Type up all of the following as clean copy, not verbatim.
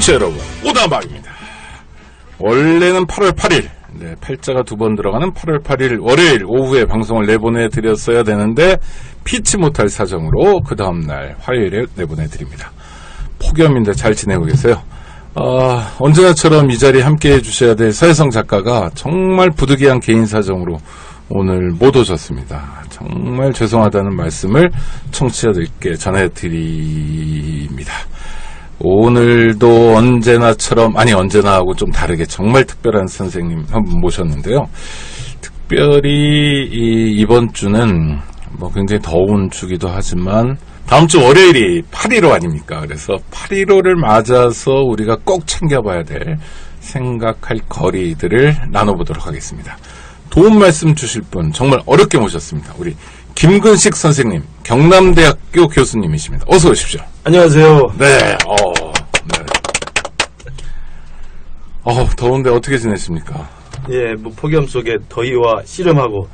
청취자 여러분, 오다박입니다. 원래는 8월 8일, 팔자가 두 번 들어가는 8월 8일 월요일 오후에 방송을 내보내드렸어야 되는데 피치 못할 사정으로 그 다음날 화요일에 내보내드립니다. 폭염인데 잘 지내고 계세요? 언제나처럼 이 자리에 함께해 주셔야 될 서혜성 작가가 정말 부득이한 개인 사정으로 오늘 못 오셨습니다. 정말 죄송하다는 말씀을 청취자들께 전해드립니다. 오늘도 언제나처럼, 언제나 하고 좀 다르게 정말 특별한 선생님 한 분 모셨는데요. 특별히 이번 주는 굉장히 더운 주기도 하지만 다음 주 월요일이 8.15 아닙니까? 그래서 8.15를 맞아서 우리가 꼭 챙겨봐야 될 생각할 거리들을 나눠보도록 하겠습니다. 도움 말씀 주실 분 정말 어렵게 모셨습니다. 우리 김근식 선생님, 경남대학교 교수님이십니다. 어서 오십시오. 안녕하세요. 네. 더운데 어떻게 지내십니까? 예, 폭염 속에 더위와 씨름하고.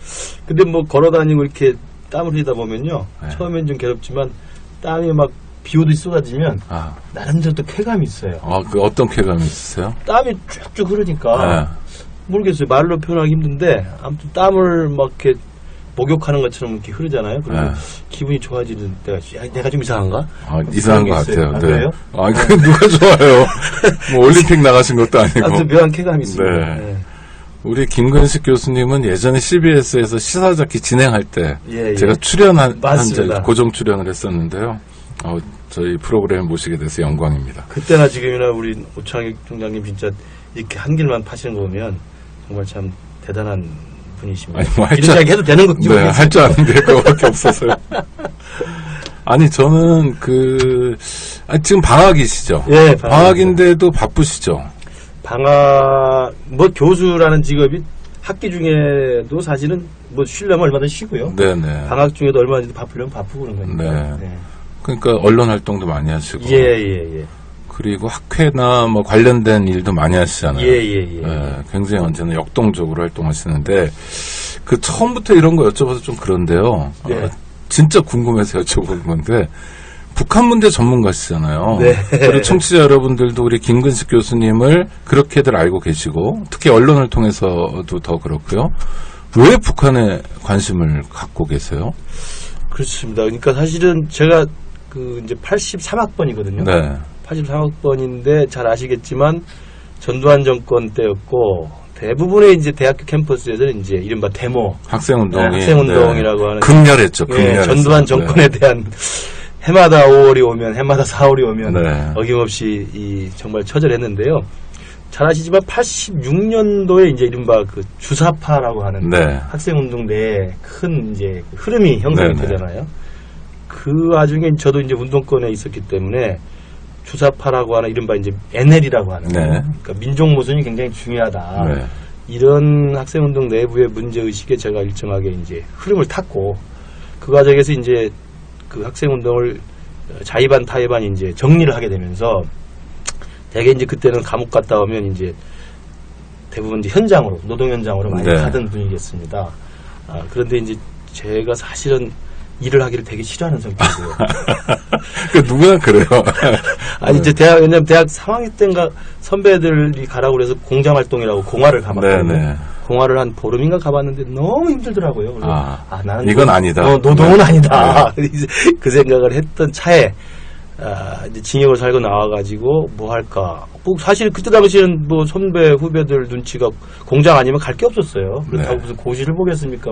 근데 걸어다니고 이렇게 땀을 흘리다 보면요. 네. 처음엔 좀 괴롭지만 땀이 비 오듯이 쏟아지면 나름대로 또 쾌감이 있어요. 어떤 쾌감이 있으세요? 땀이 쭉쭉 흐르니까 모르겠어요. 말로 표현하기 힘든데 아무튼 땀을 이렇게 목욕하는 것처럼 이렇게 흐르잖아요. 그러면 기분이 좋아지는 때가 있어요. 내가 좀 이상한가? 이상한 것 같아요. 네. 그래요? 그게 누가 좋아요? 올림픽 나가신 것도 아니고. 아무튼 묘한 쾌감이 있습니다. 네. 우리 김근식 교수님은 예전에 CBS에서 시사잡기 진행할 때 제가 출연한 고정 출연을 했었는데요. 저희 프로그램에 모시게 돼서 영광입니다. 그때나 지금이나 우리 오창익 총장님 진짜 이렇게 한 길만 파시는 거 보면 정말 참 대단한 분이십니다. 이런 이야기 해도 되는 건지 모르겠어요. 할 줄 아는데 그거밖에 없어서요. 저는 지금 방학이시죠? 예, 방학인데도 바쁘시죠? 교수라는 직업이 학기 중에도 사실은 쉬려면 얼마든지 쉬고요. 네네. 방학 중에도 얼마든지 바쁘려면 바쁘고 그런 거니까. 네. 그러니까 언론 활동도 많이 하시고. 예. 그리고 학회나 관련된 일도 많이 하시잖아요. 예. 굉장히 언제나 역동적으로 활동하시는데 처음부터 이런 거 여쭤봐서 좀 그런데요. 진짜 궁금해서 여쭤보는 건데 북한 문제 전문가시잖아요. 네. 그리고 청취자 여러분들도 우리 김근식 교수님을 그렇게들 알고 계시고 특히 언론을 통해서도 더 그렇고요. 왜 북한에 관심을 갖고 계세요? 그렇습니다. 그러니까 사실은 제가 이제 83학번이거든요. 네. 83학번인데 잘 아시겠지만 전두환 정권 때였고 대부분의 이제 대학교 캠퍼스에서는 이제 이른바 데모, 학생운동이라고 하는 극렬했죠. 전두환 정권에 대한 해마다 5월이 오면 해마다 4월이 오면 어김없이 정말 처절했는데요. 잘 아시지만 86년도에 이제 이른바 주사파라고 하는 학생운동 내에 큰 이제 흐름이 형성이 되잖아요. 그 와중에 저도 이제 운동권에 있었기 때문에 주사파라고 하는 이른바 이제 NL이라고 하는 그러니까 민족 모순이 굉장히 중요하다. 이런 학생운동 내부의 문제의식에 제가 일정하게 이제 흐름을 탔고 그 과정에서 이제 그 학생운동을 자의반 타의반 이제 정리를 하게 되면서 대개 이제 그때는 감옥 갔다 오면 이제 대부분 이제 현장으로 노동 현장으로 많이 가던 분이겠습니다. 그런데 이제 제가 사실은 일을 하기를 되게 싫어하는 성격이고요. 누구나 그래요. 이제 왜냐면 대학 3학년 때인가 선배들이 가라고 그래서 공장활동이라고 공화를 가봤거든요. 공화를 한 보름인가 가봤는데 너무 힘들더라고요. 그래서 나는 이건 아니다. 노동은 아니다. 그 생각을 했던 차에 이제 징역을 살고 나와가지고 뭐 할까. 사실 그때 당시에는 선배 후배들 눈치가 공장 아니면 갈 게 없었어요. 그렇다고 무슨 고시를 보겠습니까?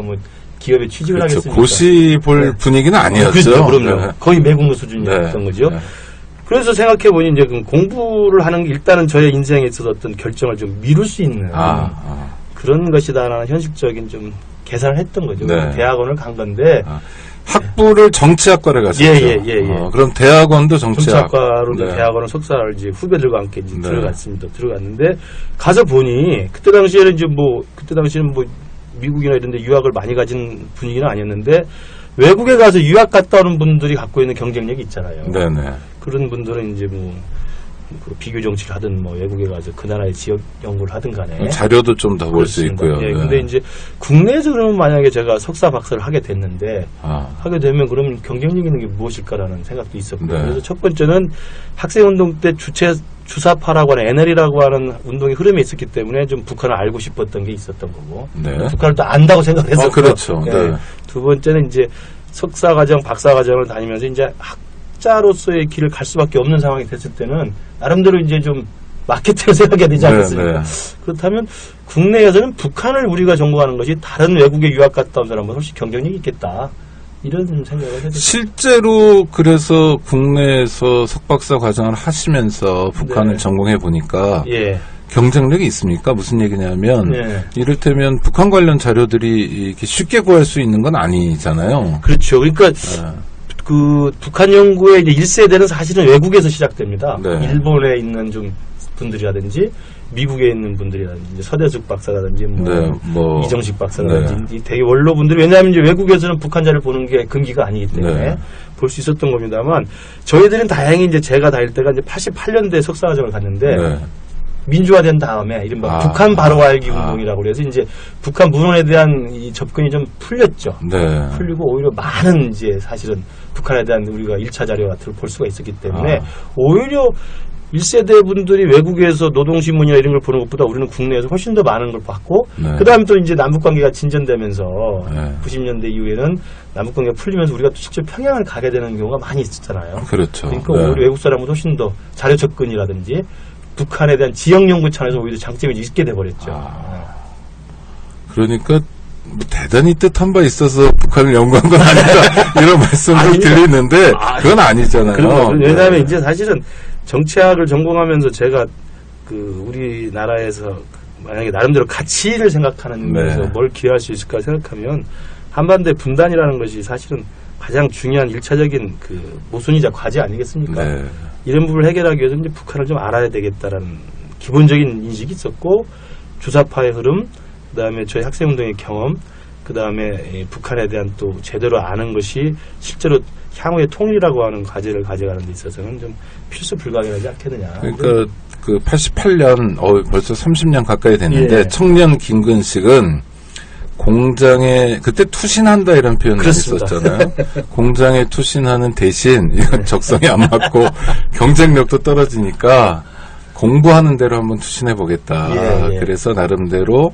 기업에 취직을 하겠습니까? 고시 볼 분위기는 아니었죠. 그럼요. 거의 매국노 수준이었던 거죠. 그래서 생각해보니 이제 공부를 하는 게 일단은 저의 인생에 있어서 어떤 결정을 좀 미룰 수 있는 그런 것이다라는 현실적인 좀 계산을 했던 거죠. 대학원을 간 건데 학부를 정치학과를 가셨죠. 그럼 대학원도 정치학과로 대학원을 석사를 이제 후배들과 함께 이제 들어갔는데 가서 보니 그때 당시에는 미국이나 이런 데 유학을 많이 가진 분위기는 아니었는데 외국에 가서 유학 갔다 오는 분들이 갖고 있는 경쟁력이 있잖아요. 그런 분들은 이제 그 비교 정치를 하든 뭐 외국에 가서 그 나라의 지역 연구를 하든 간에 자료도 좀 더 볼 수 있고요. 예, 근데 이제 국내에서 그러면 만약에 제가 석사 박사를 하게 됐는데 하게 되면 그러면 경쟁력 있는 게 무엇일까라는 생각도 있었고 네. 그래서 첫 번째는 학생운동 때 주사파라고 하는 NL이라고 하는 운동의 흐름이 있었기 때문에 좀 북한을 알고 싶었던 게 있었던 거고 네. 북한을 또 안다고 생각했었고 그렇죠. 예. 네. 두 번째는 이제 석사과정, 박사과정을 다니면서 이제 학자로서의 길을 갈 수밖에 없는 상황이 됐을 때는 나름대로 이제 좀 마케팅을 생각해야 되지 않겠습니까? 그렇다면 국내에서는 북한을 우리가 전공하는 것이 다른 외국에 유학 갔다 온 사람보다 훨씬 경쟁력이 있겠다. 이런 생각을 해야 되죠. 실제로 그래서 국내에서 석박사 과정을 하시면서 북한을 네. 전공해 보니까 예. 경쟁력이 있습니까? 무슨 얘기냐면 네. 이를테면 북한 관련 자료들이 이렇게 쉽게 구할 수 있는 건 아니잖아요. 그렇죠. 그러니까 그 북한 연구의 이제 1세대는 사실은 외국에서 시작됩니다. 네. 일본에 있는 좀 분들이라든지 미국에 있는 분들이라든지 이제 서대숙 박사라든지 뭐 이정식 박사라든지 이 되게 원로분들이 왜냐하면 이제 외국에서는 북한 자를 보는 게 금기가 아니기 때문에 볼 수 있었던 겁니다만 저희들은 다행히 이제 제가 다닐 때가 이제 88년대 석사과정을 갔는데 민주화된 다음에 이른바 북한 바로 알기 운동이라고 그래서 이제 북한 문헌에 대한 이 접근이 좀 풀렸죠. 풀리고 오히려 많은 이제 사실은 북한에 대한 우리가 1차 자료 같은 걸 볼 수가 있었기 때문에 오히려 1세대 분들이 외국에서 노동신문이나 이런 걸 보는 것보다 우리는 국내에서 훨씬 더 많은 걸 봤고 그 다음에 또 이제 남북관계가 진전되면서 90년대 이후에는 남북관계가 풀리면서 우리가 또 실제 평양을 가게 되는 경우가 많이 있었잖아요. 그렇죠. 그러니까 오히려 외국 사람은 훨씬 더 자료 접근이라든지 북한에 대한 지역 연구 차원에서 오히려 장점이 있게 돼버렸죠. 그러니까 뭐 대단히 뜻한 바 있어서 북한을 연구한 건 아니다 이런 말씀도 들리는데 그건 아니잖아요. 왜냐하면 이제 사실은 정치학을 전공하면서 제가 그 우리나라에서 만약에 나름대로 가치를 생각하는 데서 뭘 기여할 수 있을까 생각하면 한반도의 분단이라는 것이 사실은 가장 중요한 1차적인 그 모순이자 과제 아니겠습니까? 이런 부분을 해결하기 위해서 이제 북한을 좀 알아야 되겠다라는 기본적인 인식이 있었고 주사파의 흐름, 그다음에 저희 학생운동의 경험, 그다음에 북한에 대한 또 제대로 아는 것이 실제로 향후의 통일이라고 하는 과제를 가져가는 데 있어서는 좀 필수 불가결하지 않겠느냐. 그러니까 그 88년 벌써 30년 가까이 됐는데 청년 김근식은 공장에 그때 투신한다 이런 표현이 있었잖아요. 공장에 투신하는 대신 이건 적성이 안 맞고 경쟁력도 떨어지니까 공부하는 대로 한번 투신해 보겠다. 그래서 나름대로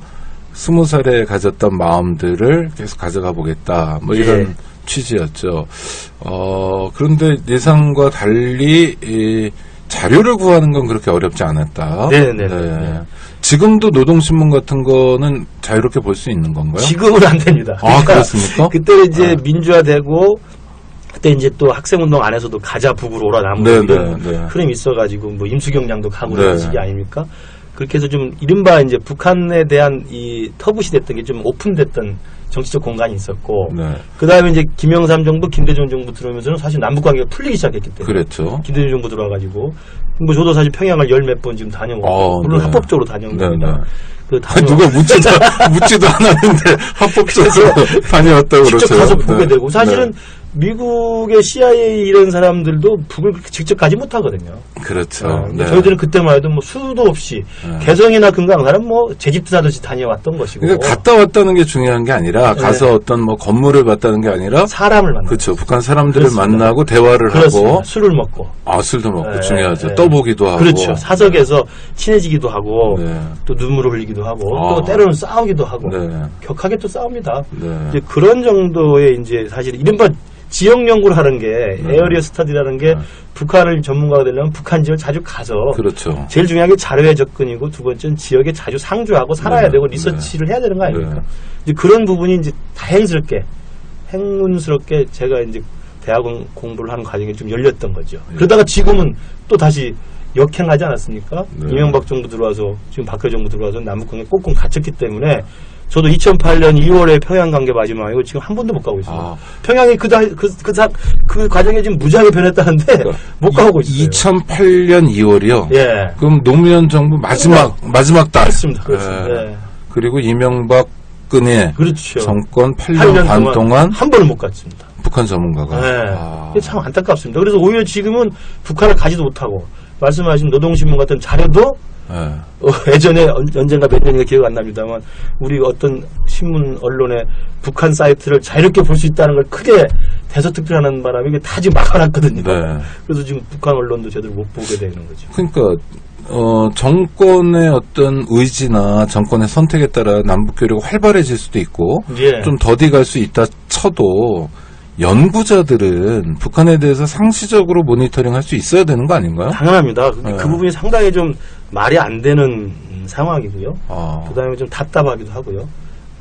20살에 가졌던 마음들을 계속 가져가 보겠다. 뭐 이런 취지였죠. 그런데 예상과 달리 이 자료를 구하는 건 그렇게 어렵지 않았다. 지금도 노동신문 같은 거는 자유롭게 볼 수 있는 건가요? 지금은 안 됩니다. 그렇습니까? 그때 이제 민주화되고 그때 이제 또 학생운동 안에서도 가자 북으로 오라 나무는 흐름이 있어가지고 뭐 임수경장도 가고 그런 시기 아닙니까? 그렇게 해서 좀 이른바 이제 북한에 대한 이 터부시 됐던 게 좀 오픈됐던 정치적 공간이 있었고 그 다음에 이제 김영삼 정부, 김대중 정부 들어오면서는 사실 남북관계가 풀리기 시작했기 때문에 김대중 정부 들어와가지고 뭐 저도 사실 평양을 열 몇 번 지금 다녀오고 물론 합법적으로 다녀온 겁니다. 누가 묻지도 않았는데 합법적으로 다녀왔다고 그러죠. 직접 가서 보게 되고 사실은 미국의 CIA 이런 사람들도 북을 직접 가지 못하거든요. 그렇죠. 저희들은 그때만 해도 뭐 수도 없이 개성이나 금강산은 뭐 제 집도 사듯이 다녀왔던 것이고. 그러니까 갔다 왔다는 게 중요한 게 아니라 가서 어떤 뭐 건물을 봤다는 게 아니라 사람을 만나고. 그렇죠. 북한 사람들을 만나고 대화를 하고 술을 먹고. 술도 먹고 중요하죠. 떠보기도 하고. 그렇죠. 사석에서 친해지기도 하고 또 눈물을 흘리기도 하고 또 때로는 싸우기도 하고 격하게 또 싸웁니다. 이제 그런 정도의 이제 사실 이른바 지역 연구를 하는 게 에어리어 스터디라는 게 북한을 전문가가 되려면 북한 지역을 자주 가서 제일 중요한 게 자료의 접근이고 두 번째는 지역에 자주 상주하고 살아야 되고 리서치를 해야 되는 거 아닙니까? 이제 그런 부분이 이제 다행스럽게 행운스럽게 제가 이제 대학원 공부를 하는 과정이 좀 열렸던 거죠. 그러다가 지금은 또 다시 역행하지 않았습니까? 이명박 정부 들어와서 지금 박근혜 정부 들어와서 남북관계 꽁꽁 갇혔기 때문에 저도 2008년 2월에 평양 간 게 마지막이고 지금 한 번도 못 가고 있습니다. 평양이 그 과정에 지금 무지하게 변했다는데 못 가고 있어요. 2008년 2월이요? 그럼 노무현 정부 마지막 달. 그렇습니다. 그리고 이명박근혜 정권 8년 반 동안 한 번을 못 갔습니다. 북한 전문가가. 참 안타깝습니다. 그래서 오히려 지금은 북한을 가지도 못하고 말씀하신 노동신문 같은 자료도 예전에 언젠가 몇 년인가 기억 안 납니다만 우리 어떤 신문 언론에 북한 사이트를 자유롭게 볼 수 있다는 걸 크게 대서특필하는 바람에 이게 다 지금 막아놨거든요. 네. 그래서 지금 북한 언론도 제대로 못 보게 되는 거죠. 그러니까 정권의 어떤 의지나 정권의 선택에 따라 남북 교류가 활발해질 수도 있고 예. 좀 더디 갈 수 있다 쳐도 연구자들은 북한에 대해서 상시적으로 모니터링할 수 있어야 되는 거 아닌가요? 당연합니다. 그 네. 부분이 상당히 좀 말이 안 되는 상황이고요. 아. 그다음에 좀 답답하기도 하고요.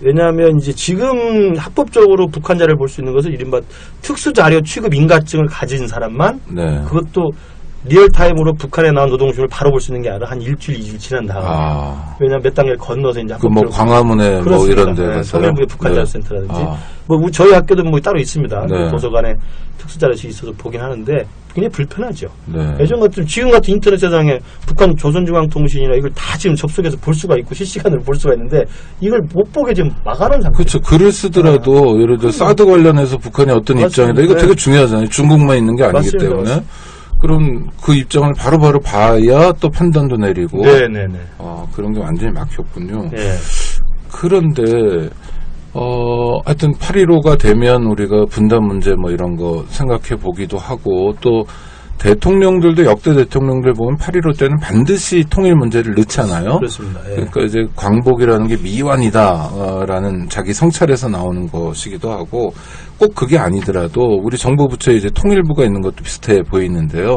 왜냐하면 이제 지금 합법적으로 북한 자료를 볼 수 있는 것은 이른바 특수자료 취급 인가증을 가진 사람만 네. 그것도 리얼타임으로 북한에 나온 노동신문을 바로 볼 수 있는 게 아니라 한 일주일, 2주 지난 다음에 왜냐하면 몇 단계를 건너서 이제 그 뭐 광화문에 뭐 이런 데 가서 통일부의 북한자료센터라든지 뭐 저희 학교도 뭐 따로 있습니다. 네. 도서관에 특수자료실이 있어서 보긴 하는데 굉장히 불편하죠. 네. 예전 같은 지금 같은 인터넷 세상에 북한 조선중앙통신이나 이걸 다 지금 접속해서 볼 수가 있고 실시간으로 볼 수가 있는데 이걸 못 보게 지금 막아놓은 상태. 그렇죠. 글을 쓰더라도 예를 들어 사드 관련해서 북한이 어떤 맞습니다. 입장이다. 이거 되게 중요하잖아요. 중국만 있는 게 아니기 맞습니다. 때문에. 맞습니다. 그럼 그 입장을 바로바로 봐야 또 판단도 내리고. 네네네. 그런 게 완전히 막혔군요. 네. 그런데 하여튼 8.15가 되면 우리가 분단 문제 뭐 이런 거 생각해 보기도 하고 또 대통령들도 역대 대통령들 보면 8.15 때는 반드시 통일 문제를 넣잖아요. 그렇습니다. 예. 그러니까 이제 광복이라는 게 미완이다라는 자기 성찰에서 나오는 것이기도 하고 꼭 그게 아니더라도 우리 정부 부처에 이제 통일부가 있는 것도 비슷해 보이는데요.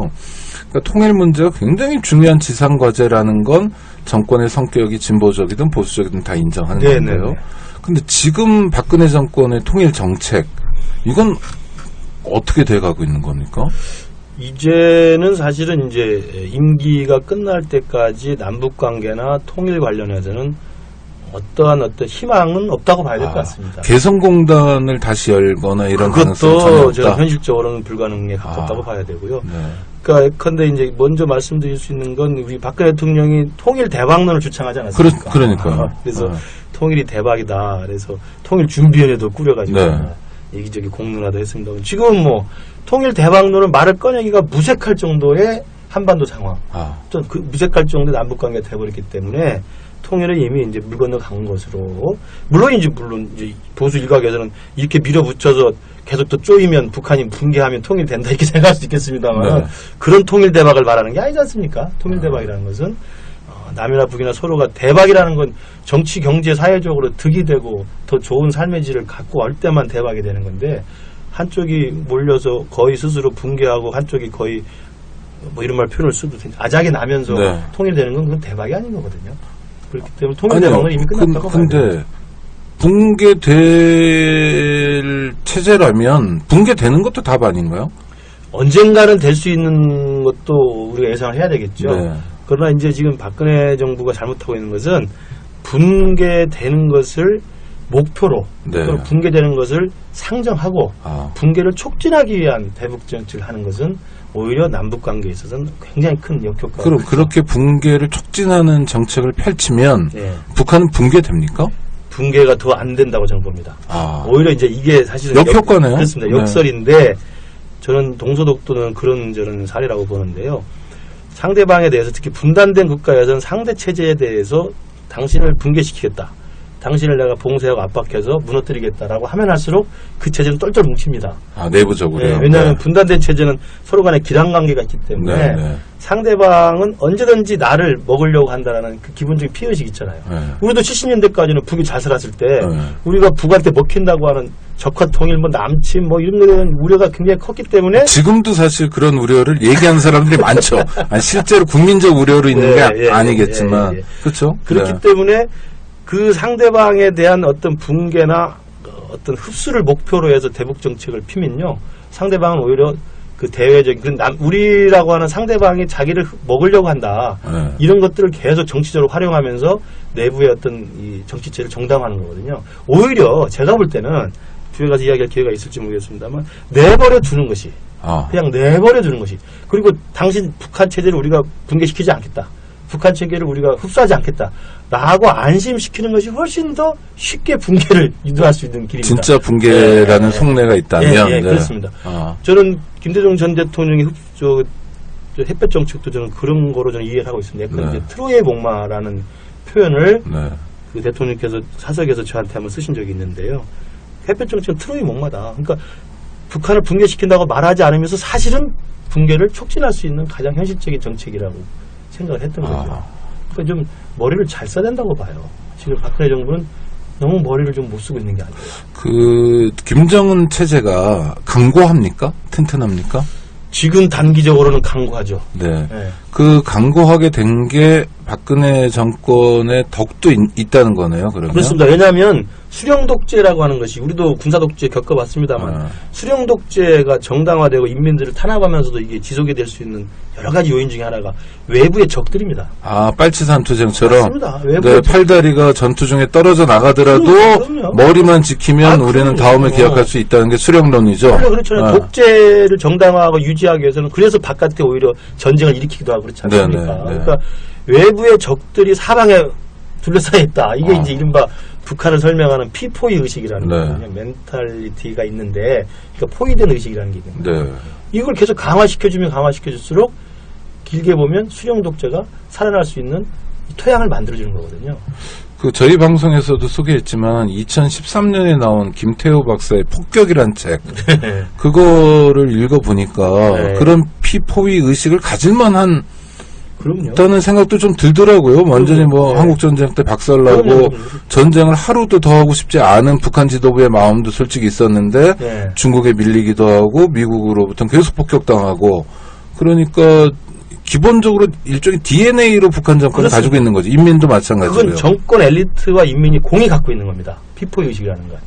그러니까 통일 문제가 굉장히 중요한 지상 과제라는 건 정권의 성격이 진보적이든 보수적이든 다 인정하는 건데요. 근데 지금 박근혜 정권의 통일 정책 이건 어떻게 돼가고 있는 겁니까? 이제는 사실은 이제 임기가 끝날 때까지 남북 관계나 통일 관련해서는 어떤 희망은 없다고 봐야 될 것 같습니다. 개성공단을 다시 열거나 이런 가능성이 전혀 그것도 없다. 제가 현실적으로는 불가능에 가깝다고 봐야 되고요. 네. 그러니까 예컨대 이제 먼저 말씀드릴 수 있는 건 우리 박근혜 대통령이 통일 대박론을 주창하지 않았습니까? 그러니까요. 그래서 통일이 대박이다. 그래서 통일 준비위원회도 꾸려가지고 네. 여기저기 공론화도 했습니다. 지금은 뭐 통일 대박론을 말을 꺼내기가 무색할 정도의 한반도 상황. 좀 그 무색할 정도의 남북 관계가 돼버렸기 때문에 통일은 이미 이제 물 건너 간 것으로 물론 이제 보수 일각에서는 이렇게 밀어붙여서 계속 또 쪼이면 북한이 붕괴하면 통일된다 이렇게 생각할 수 있겠습니다만 그런 통일 대박을 말하는 게 아니지 않습니까? 통일 대박이라는 것은 남이나 북이나 서로가 대박이라는 건 정치, 경제, 사회적으로 득이 되고 더 좋은 삶의 질을 갖고 올 때만 대박이 되는 건데 한쪽이 몰려서 거의 스스로 붕괴하고 한쪽이 거의 뭐 이런 말 표현을 써도 아작이 나면서 통일되는 건 그건 대박이 아닌 거거든요. 그렇기 때문에 통일 대박은 이미 끝났다고 봐야 돼요. 근데 붕괴될 체제라면 붕괴되는 것도 답 아닌가요? 언젠가는 될 수 있는 것도 우리가 예상을 해야 되겠죠. 네. 그러나 이제 지금 박근혜 정부가 잘못하고 있는 것은 붕괴되는 것을 목표로 또는 붕괴되는 것을 상정하고 붕괴를 촉진하기 위한 대북 정책을 하는 것은 오히려 남북 관계에 있어서는 굉장히 큰 역효과가 그럼 그렇게 붕괴를 촉진하는 정책을 펼치면 북한은 붕괴됩니까? 붕괴가 더 안 된다고 저는 봅니다. 오히려 이제 이게 사실은 역효과네요. 그렇습니다. 역설인데 저는 동서독도는 그런 저는 사례라고 보는데요. 상대방에 대해서 특히 분단된 국가에서는 상대 체제에 대해서 당신을 붕괴시키겠다. 당신을 내가 봉쇄하고 압박해서 무너뜨리겠다라고 하면 할수록 그 체제는 똘똘 뭉칩니다. 내부적으로요? 왜냐하면 분단된 체제는 서로 간에 기란관계가 있기 때문에 상대방은 언제든지 나를 먹으려고 한다는 그 기본적인 피해의식이 있잖아요. 우리도 70년대까지는 북이 잘 살았을 때 우리가 북한테 먹힌다고 하는 적화 통일, 남침 이런 거에 대한 우려가 굉장히 컸기 때문에 지금도 사실 그런 우려를 얘기하는 사람들이 많죠. 실제로 국민적 우려로 있는 게 아니겠지만 그렇죠. 그렇기 때문에 그 상대방에 대한 어떤 붕괴나 어떤 흡수를 목표로 해서 대북 정책을 피면요, 상대방은 오히려 그 대외적인 우리라고 하는 상대방이 자기를 먹으려고 한다 이런 것들을 계속 정치적으로 활용하면서 내부의 어떤 이 정치체를 정당화하는 거거든요. 오히려 제가 볼 때는 뒤에 가서 이야기할 기회가 있을지 모르겠습니다만 내버려 두는 것이 그냥 내버려 두는 것이, 그리고 당신 북한 체제를 우리가 붕괴시키지 않겠다, 북한 체계를 우리가 흡수하지 않겠다 라고 안심시키는 것이 훨씬 더 쉽게 붕괴를 유도할 수 있는 길입니다. 진짜 붕괴라는 속내가 있다면 그렇습니다. 저는 김대중 전 대통령이 햇볕 정책도 저는 그런 거로 저는 이해를 하고 있습니다. 약간 네. 이제 트로이의 목마라는 표현을 네. 그 대통령께서 사석에서 저한테 한번 쓰신 적이 있는데요. 햇볕 정책은 트로이 목마다. 그러니까 북한을 붕괴시킨다고 말하지 않으면서 사실은 붕괴를 촉진할 수 있는 가장 현실적인 정책이라고 생각을 했던 거죠. 그러니까 좀 머리를 잘 써야 된다고 봐요. 지금 박근혜 정부는 너무 머리를 좀 못 쓰고 있는 게 아니에요. 그 김정은 체제가 강고합니까? 튼튼합니까? 지금 단기적으로는 강구하죠. 네. 네. 그 강고하게 된 게 박근혜 정권의 덕도 있다는 거네요. 그러면. 그렇습니다. 왜냐하면 수령 독재라고 하는 것이 우리도 군사 독재 겪어봤습니다만 수령 독재가 정당화되고 인민들을 탄압하면서도 이게 지속이 될 수 있는 여러 가지 요인 중에 하나가 외부의 적들입니다. 아, 빨치산 투쟁처럼. 맞습니다. 네, 외부의 팔다리가 전투 중에 떨어져 나가더라도 그럼요. 머리만 지키면 우리는 그럼요. 다음을 기약할 수 있다는 게 수령론이죠. 그렇죠. 독재를 정당화하고 유지하기 위해서는 그래서 바깥에 오히려 전쟁을 일으키기도 하고 그렇지 않습니까? 네. 그러니까 외부의 적들이 사방에 둘러싸여 있다. 이게 이제 이른바 북한을 설명하는 피포이 의식이라는 네. 거거든요. 멘탈리티가 있는데, 그러니까 포위된 의식이라는 게 있는 거예요. 네. 이걸 계속 강화시켜주면 강화시켜줄수록 길게 보면 수령 독재가 살아날 수 있는 토양을 만들어주는 거거든요. 그 저희 방송에서도 소개했지만 2013년에 나온 김태호 박사의 폭격이란 책 그거를 읽어보니까 네. 그런 피포위 의식을 가질만한 그럼요. 다는 생각도 좀 들더라고요. 완전히 뭐 네. 한국전쟁 때 박살나고 그럼요. 전쟁을 하루도 더 하고 싶지 않은 북한 지도부의 마음도 솔직히 있었는데 네. 중국에 밀리기도 하고 미국으로부터는 계속 폭격당하고 그러니까 기본적으로 일종의 DNA로 북한 정권을 그렇습니다. 가지고 있는 거죠. 인민도 마찬가지고요. 그건 정권 엘리트와 인민이 공이 갖고 있는 겁니다. 피포이 의식이라는 건.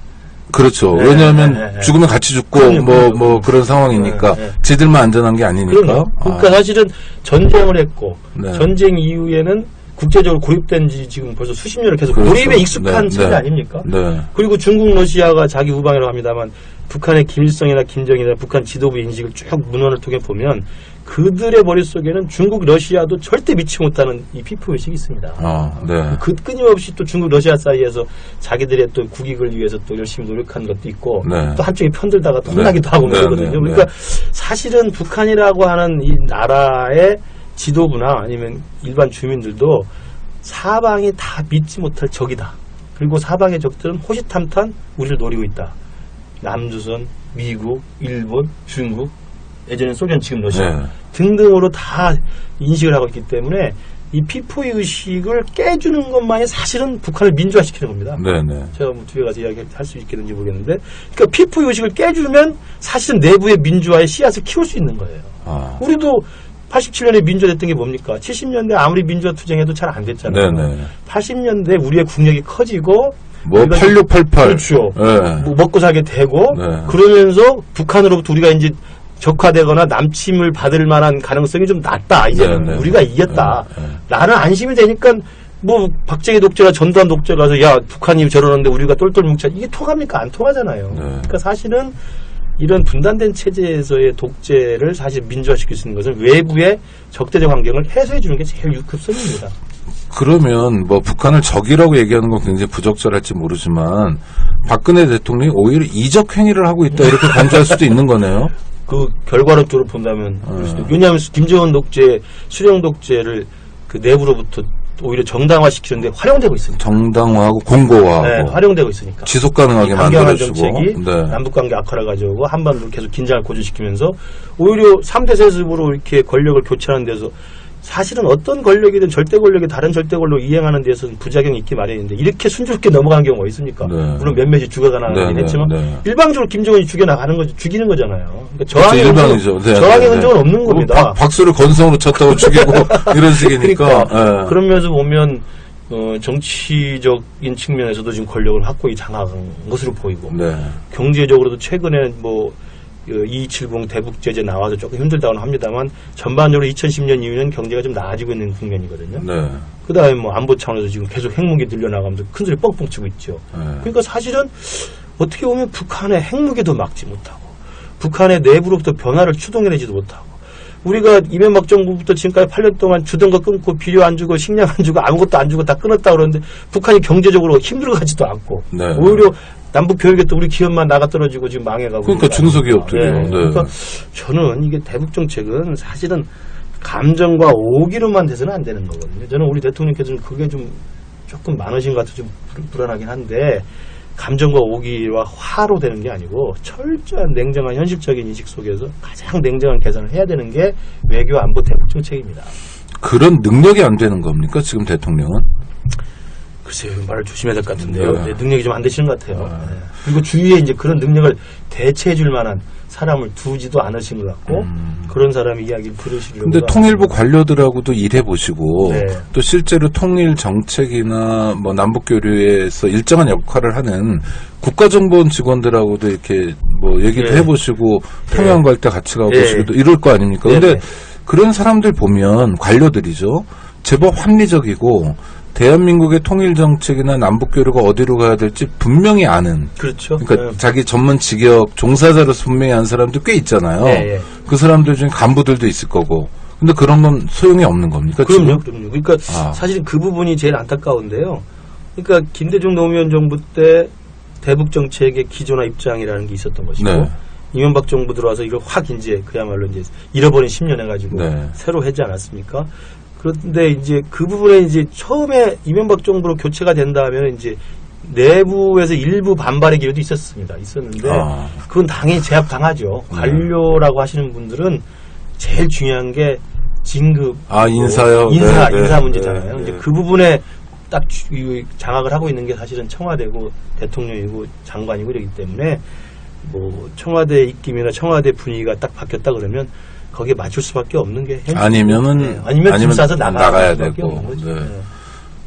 그렇죠. 네, 왜냐하면 네, 네. 죽으면 같이 죽고 그럼요. 뭐 그런 상황이니까 네, 네. 지들만 안전한 게 아니니까. 그럼요. 그러니까 사실은 전쟁을 했고 네. 전쟁 이후에는 국제적으로 고립된 지 지금 벌써 수십 년을 계속 그렇죠. 고립에 익숙한 네, 체제 네. 아닙니까? 네. 그리고 중국, 러시아가 자기 우방이라고 합니다만 북한의 김일성이나 김정일이나 북한 지도부 인식을 쭉 문헌을 통해 보면 그들의 머릿속에는 중국, 러시아도 절대 믿지 못하는 이 피포의식이 있습니다. 네. 그 끊임없이 또 중국, 러시아 사이에서 자기들의 또 국익을 위해서 또 열심히 노력한 것도 있고 네. 또 한쪽에 편들다가 또 네. 혼나기도 하고 네, 그러거든요. 네, 그러니까 사실은 북한이라고 하는 이 나라의 지도부나 아니면 일반 주민들도 사방이 다 믿지 못할 적이다. 그리고 사방의 적들은 호시탐탐 우리를 노리고 있다. 남조선, 미국, 일본, 중국, 예전엔 소련, 지금 러시아 네. 등등으로 다 인식을 하고 있기 때문에 이 피포의 의식을 깨주는 것만이 사실은 북한을 민주화시키는 겁니다. 네네. 제가 뭐 뒤에 가서 이야기할 수 있겠는지 모르겠는데, 그러니까 피포의 의식을 깨주면 사실은 내부의 민주화의 씨앗을 키울 수 있는 거예요. 우리도 87년에 민주화됐던 게 뭡니까? 70년대 아무리 민주화 투쟁해도 잘 안 됐잖아요. 네네. 80년대 우리의 국력이 커지고 뭐 8688. 그렇죠. 네. 뭐 먹고 살게 되고 네. 그러면서 북한으로부터 우리가 이제 적화되거나 남침을 받을 만한 가능성이 좀 낮다. 이제는 네, 네. 우리가 이겼다. 네, 네. 나는 안심이 되니까 뭐 박정희 독재가 전두환 독재 가서 야 북한이 저러는데 우리가 똘똘 뭉쳐 이게 통합니까? 안 통하잖아요. 네. 그러니까 사실은 이런 분단된 체제에서의 독재를 사실 민주화시킬 수 있는 것은 외부의 적대적 환경을 해소해 주는 게 제일 급선입니다. 그러면 뭐 북한을 적이라고 얘기하는 건 굉장히 부적절할지 모르지만 박근혜 대통령이 오히려 이적 행위를 하고 있다 이렇게 간주할 수도 있는 거네요. 그 결과론적으로 본다면 그럴 수도 있고. 왜냐하면 김정은 독재, 수령 독재를 그 내부로부터 오히려 정당화시키는데 활용되고 있으니까. 정당화하고 공고화하고 네, 활용되고 있으니까. 지속 가능하게 강경한 만들어주고. 정책이 네. 남북관계 악화를 가져오고 한반도를 계속 긴장을 고조시키면서 오히려 3대 세습으로 이렇게 권력을 교체하는 데서 사실은 어떤 권력이든 절대 권력이 다른 절대 권력을 이행하는 데서는 부작용이 있기 마련인데 이렇게 순조롭게 넘어가는 경우가 있습니까? 네. 물론 몇몇이 죽어가는 네, 긴 네, 했지만 네. 일방적으로 김정은이 죽여나가는 거죠. 죽이는 거잖아요. 그러니까 그렇죠, 일방이죠. 네, 저항의 네, 네. 흔적은 없는 겁니다. 박수를 건성으로 쳤다고 죽이고 이런 식이니까. 그러니까 예. 그런 면에서 보면 정치적인 측면에서도 지금 권력을 확고히 장악한 것으로 보이고 네. 경제적으로도 최근에 뭐 2270 대북 제재 나와서 조금 힘들다고는 합니다만 전반적으로 2010년 이후에는 경제가 좀 나아지고 있는 국면이거든요. 네. 그다음에 뭐 안보 차원에서 지금 계속 핵무기 늘려나가면서 큰 소리 뻥뻥 치고 있죠. 네. 그러니까 사실은 어떻게 보면 북한의 핵무기도 막지 못하고 북한의 내부로부터 변화를 추동해내지도 못하고 우리가 이명박 정부부터 지금까지 8년 동안 주던 거 끊고 비료 안 주고 식량 안 주고 아무것도 안 주고 다 끊었다 그러는데 북한이 경제적으로 힘들어가지도 않고 네. 오히려 남북 교역에 또 우리 기업만 나가 떨어지고 지금 망해가고 그러니까 중소기업들이요. 네. 네. 그러니까 저는 이게 대북 정책은 사실은 감정과 오기로만 돼서는 안 되는 거거든요. 저는 우리 대통령께서는 그게 좀 조금 많으신 것 같아서 좀 불안하긴 한데 감정과 오기와 화로 되는 게 아니고 철저한 냉정한 현실적인 인식 속에서 가장 냉정한 계산을 해야 되는 게 외교 안보 대북 정책입니다. 그런 능력이 안 되는 겁니까? 지금 대통령은? 글쎄요, 말을 조심해야 될 것 같은데요. 네. 네, 능력이 좀 안 되시는 것 같아요. 네. 그리고 주위에 이제 그런 능력을 대체해 줄 만한 사람을 두지도 않으신 것 같고, 그런 사람의 이야기를 들으시려고. 근데 통일부 관료들하고도 일해보시고, 네. 또 실제로 통일 정책이나 뭐 남북교류에서 일정한 역할을 하는 국가정보원 직원들하고도 이렇게 뭐 얘기도 네. 해보시고, 평양 갈 때 같이 가보시고도 네. 이럴 거 아닙니까? 네. 근데 네. 그런 사람들 보면 관료들이죠. 제법 합리적이고, 대한민국의 통일 정책이나 남북교류가 어디로 가야 될지 분명히 아는. 그렇죠. 그러니까 자기 전문 직역 종사자로서 분명히 아는 사람들 꽤 있잖아요. 네, 네. 그 사람들 중에 간부들도 있을 거고. 근데 그런 건 소용이 없는 겁니까? 그럼요, 지금? 그럼요. 그러니까 아. 사실 그 부분이 제일 안타까운데요. 그러니까 김대중 노무현 정부 때 대북 정책의 기조나 입장이라는 게 있었던 것이고, 네. 이명박 정부 들어와서 이걸 확 이제 그야말로 이제 잃어버린 10년 해가지고 네. 새로 하지 않았습니까? 그런데 이제 그 부분에 이제 처음에 이명박 정부로 교체가 된다면 이제 내부에서 일부 반발의 기회도 있었는데 아. 그건 당연히 제압당하죠. 네. 관료라고 하시는 분들은 제일 중요한 게 진급, 아, 인사요? 인사 네, 네. 인사 문제잖아요. 네, 이제 네. 그 부분에 딱 장악을 하고 있는 게 사실은 청와대고 대통령이고 장관이고 그러기 때문에 뭐 청와대 입김이나 청와대 분위기가 딱 바뀌었다 그러면 거기에 맞출 수밖에 없는 게 아니면 짐 싸서 나가야 되고. 되고. 네.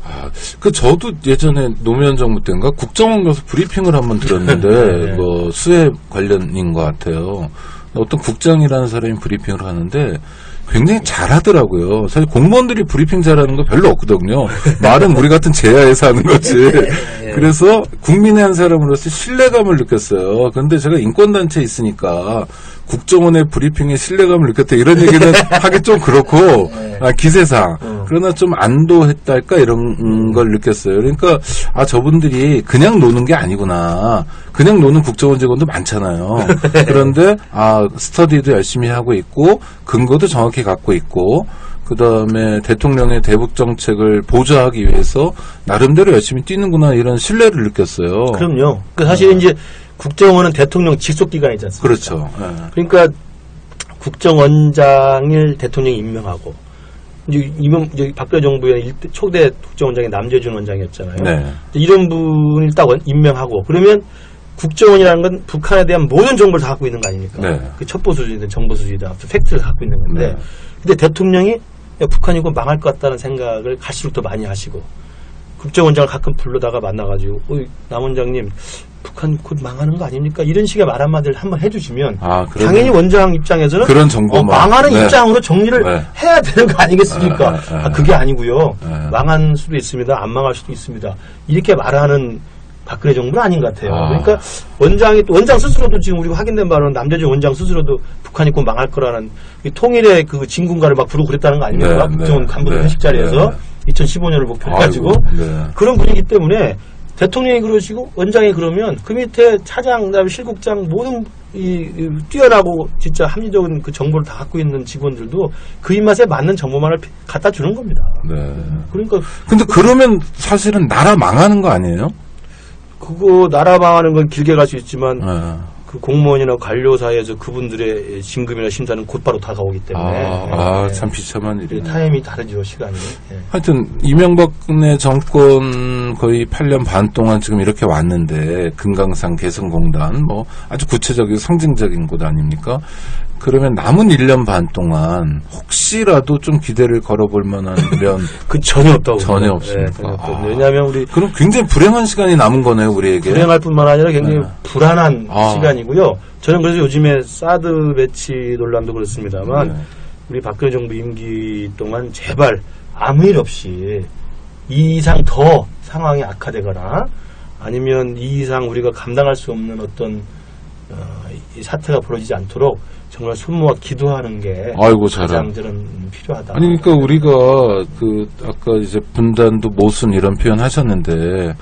아, 저도 예전에 노무현 정부 때인가 국정원 가서 브리핑을 한번 들었는데, 네. 뭐, 수해 관련인 것 같아요. 어떤 국장이라는 사람이 브리핑을 하는데, 굉장히 잘하더라고요. 사실 공무원들이 브리핑 잘하는 거 별로 없거든요. 말은 우리 같은 제야에서 하는 거지. 그래서 국민의 한 사람으로서 신뢰감을 느꼈어요. 그런데 제가 인권단체에 있으니까 국정원의 브리핑에 신뢰감을 느꼈다 이런 얘기는 하기 좀 그렇고 기세상 그러나 좀 안도했달까 이런 걸 느꼈어요. 그러니까 저분들이 그냥 노는 게 아니구나. 그냥 노는 국정원 직원도 많잖아요. 그런데 스터디도 열심히 하고 있고 근거도 정확히 갖고 있고 그 다음에 대통령의 대북 정책을 보좌하기 위해서 나름대로 열심히 뛰는구나 이런 신뢰를 느꼈어요. 그럼요. 사실 이제 국정원은 대통령 직속 기관이지 않습니까? 그렇죠. 그러니까 국정원장을 대통령이 임명하고 이제 박근혜 정부의 초대 국정원장이 남재준 원장이었잖아요. 네. 이런 분을 딱 임명하고 그러면 국정원이라는 건 북한에 대한 모든 정보를 다 갖고 있는 거 아닙니까? 네. 그 첩보 수준이든 정보 수준이든 팩트를 갖고 있는 건데 네. 근데 대통령이 북한이 곧 망할 것 같다는 생각을 갈수록 더 많이 하시고 국정원장을 가끔 불러다가 만나가지고 남 원장님 북한 곧 망하는 거 아닙니까? 이런 식의 말 한마디를 한번 해주시면 당연히 원장 입장에서는 그런 정보만 망하는 입장으로 정리를 네. 해야 되는 거 아니겠습니까? 그게 아니고요. 네. 망할 수도 있습니다. 안 망할 수도 있습니다. 이렇게 말하는 박근혜 정부는 아닌 것 같아요. 그러니까 원장 스스로도 지금 우리가 확인된 바로는 남재준 원장 스스로도 북한이 곧 망할 거라는 통일의 그 진군가를 막 부르고 그랬다는 거 아닙니까? 네, 국정원 간부들 회식 자리에서 2015년을 목표로 해가지고 그런 분위기 때문에 대통령이 그러시고 원장이 그러면 그 밑에 차장, 그다음에 실국장 모든 뛰어나고 진짜 합리적인 그 정보를 다 갖고 있는 직원들도 그 입맛에 맞는 정보만을 갖다 주는 겁니다. 네. 그러니까 근데 그러면 사실은 나라 망하는 거 아니에요? 그거 나라 망하는 건 길게 갈 수 있지만 그 공무원이나 관료 사이에서 그분들의 진급이나 심사는 곧바로 다가오기 때문에 참 비참한 일이에요. 타임이 다르죠, 시간이. 하여튼 이명박내 정권 거의 8년 반 동안 지금 이렇게 왔는데 금강산 개성공단 뭐 아주 구체적이고 상징적인 곳 아닙니까? 그러면 남은 1년 반 동안 혹시라도 좀 기대를 걸어볼 만한 이런 그 전혀 없다고 전혀 없습니까? 왜냐하면 우리 그럼 굉장히 불행한 시간이 남은 거네요, 우리에게. 불행할 뿐만 아니라 굉장히 불안한 시간이고요. 저는 그래서 요즘에 사드 배치 논란도 그렇습니다만 우리 박근혜 정부 임기 동안 제발 아무 일 없이 이 이상 더 상황이 악화되거나 아니면 이 이상 우리가 감당할 수 없는 어떤 이 사태가 벌어지지 않도록 정말 손모아 기도하는 게 가장 저는 필요하다. 아니 그러니까 우리가 아까 이제 분단도 모순 이런 표현 하셨는데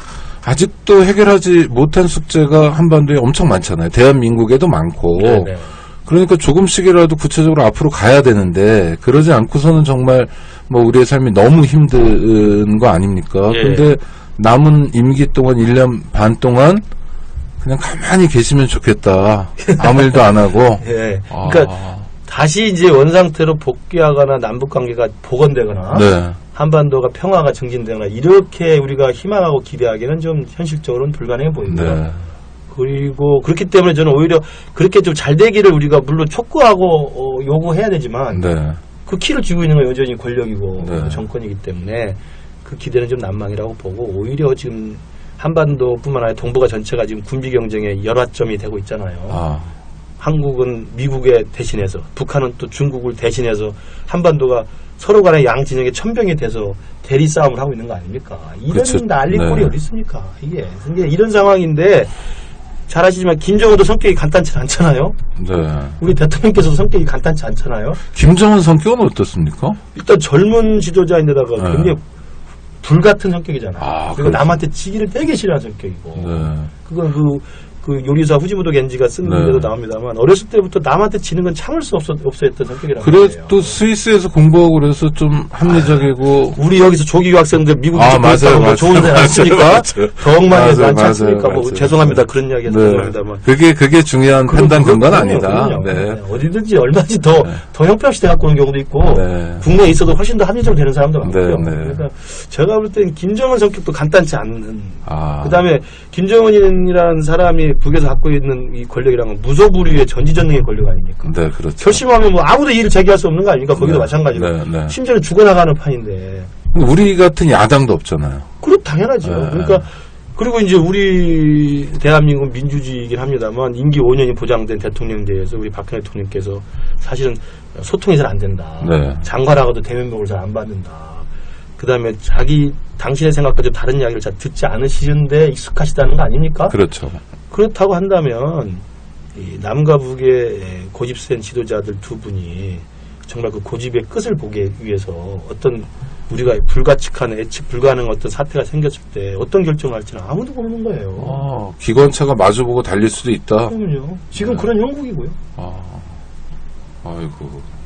아직도 해결하지 못한 숙제가 한반도에 엄청 많잖아요. 대한민국에도 많고. 네네. 그러니까 조금씩이라도 구체적으로 앞으로 가야 되는데 그러지 않고서는 정말 뭐 우리의 삶이 너무 힘든 거 아닙니까? 예. 근데 남은 임기 동안 1년 반 동안 그냥 가만히 계시면 좋겠다. 아무 일도 안 하고. 예. 그러니까 다시 이제 원상태로 복귀하거나 남북 관계가 복원되거나 네. 한반도가 평화가 증진되거나 이렇게 우리가 희망하고 기대하기는 좀 현실적으로는 불가능해 보이고요. 네. 그리고 그렇기 때문에 저는 오히려 그렇게 좀 잘 되기를 우리가 물론 촉구하고 요구해야 되지만 네. 그 키를 쥐고 있는 건 여전히 권력이고 네. 정권이기 때문에 그 기대는 좀 난망이라고 보고 오히려 지금 한반도뿐만 아니라 동북아 전체가 지금 군비 경쟁의 열화점이 되고 있잖아요. 한국은 미국에 대신해서 북한은 또 중국을 대신해서 한반도가 서로 간의 양 진영의 천병이 돼서 대리 싸움을 하고 있는 거 아닙니까? 이런 그렇죠. 난리 꼴이 네. 어디 있습니까? 이게 이런 상황인데 잘 아시지만 김정은도 성격이 간단치 않잖아요. 네. 우리 대통령께서도 성격이 간단치 않잖아요. 김정은 성격은 어떻습니까? 일단 젊은 지도자인데다가 네. 굉장히 불같은 성격이잖아요. 그리고 그렇죠. 남한테 지기를 되게 싫어하는 성격이고. 네. 그건 그 요리사 후지부도 겐지가 쓴 네. 글에도 나옵니다만 어렸을 때부터 남한테 지는 건 참을 수 없어했던 성격이라고 해요. 그래도 스위스에서 공부하고 그래서 좀 합리적이고 우리 여기서 조기 학생들 미국에 맞아요. 좋은 데 않습니까? 맞아요. 더욱 많이 맞아요. 많지 않습니까? 맞아요. 뭐 죄송합니다. 그런 이야기해서 네. 죄송합니다만. 그게 중요한 판단 근거는 아니다. 그럼요. 네. 어디든지 얼마든지 더 형편없이 갖고 오는 경우도 있고 네. 국내에 있어도 훨씬 더 합리적으로 되는 사람도 많고요. 네, 네. 그러니까 제가 볼 땐 김정은 성격도 간단치 않은. 그다음에 김정은이라는 사람이 북에서 갖고 있는 이 권력이란 건 무소불위의 전지전능의 권력 아닙니까? 네, 그렇죠. 결심하면 뭐 아무도 이의를 제기할 수 없는 거 아닙니까? 거기도 네. 마찬가지로. 네, 네. 심지어는 죽어나가는 판인데. 우리 같은 야당도 없잖아요. 그럼 당연하죠. 네. 그러니까 그리고 이제 우리 대한민국 민주주의이긴 합니다만 임기 5년이 보장된 대통령에 대해서 우리 박근혜 대통령께서 사실은 소통이 잘 안 된다. 네. 장관하고도 대면목을 잘 안 받는다. 그다음에 당신의 생각과 좀 다른 이야기를 잘 듣지 않으시는데 익숙하시다는 거 아닙니까? 그렇죠. 그렇다고 한다면 이 남과 북의 고집센 지도자들 두 분이 정말 그 고집의 끝을 보기 위해서 어떤 우리가 불가측한 예측 불가능한 어떤 사태가 생겼을 때 어떤 결정을 할지는 아무도 모르는 거예요. 기관차가 마주보고 달릴 수도 있다. 그럼요. 지금 그런 형국이고요. 아이고.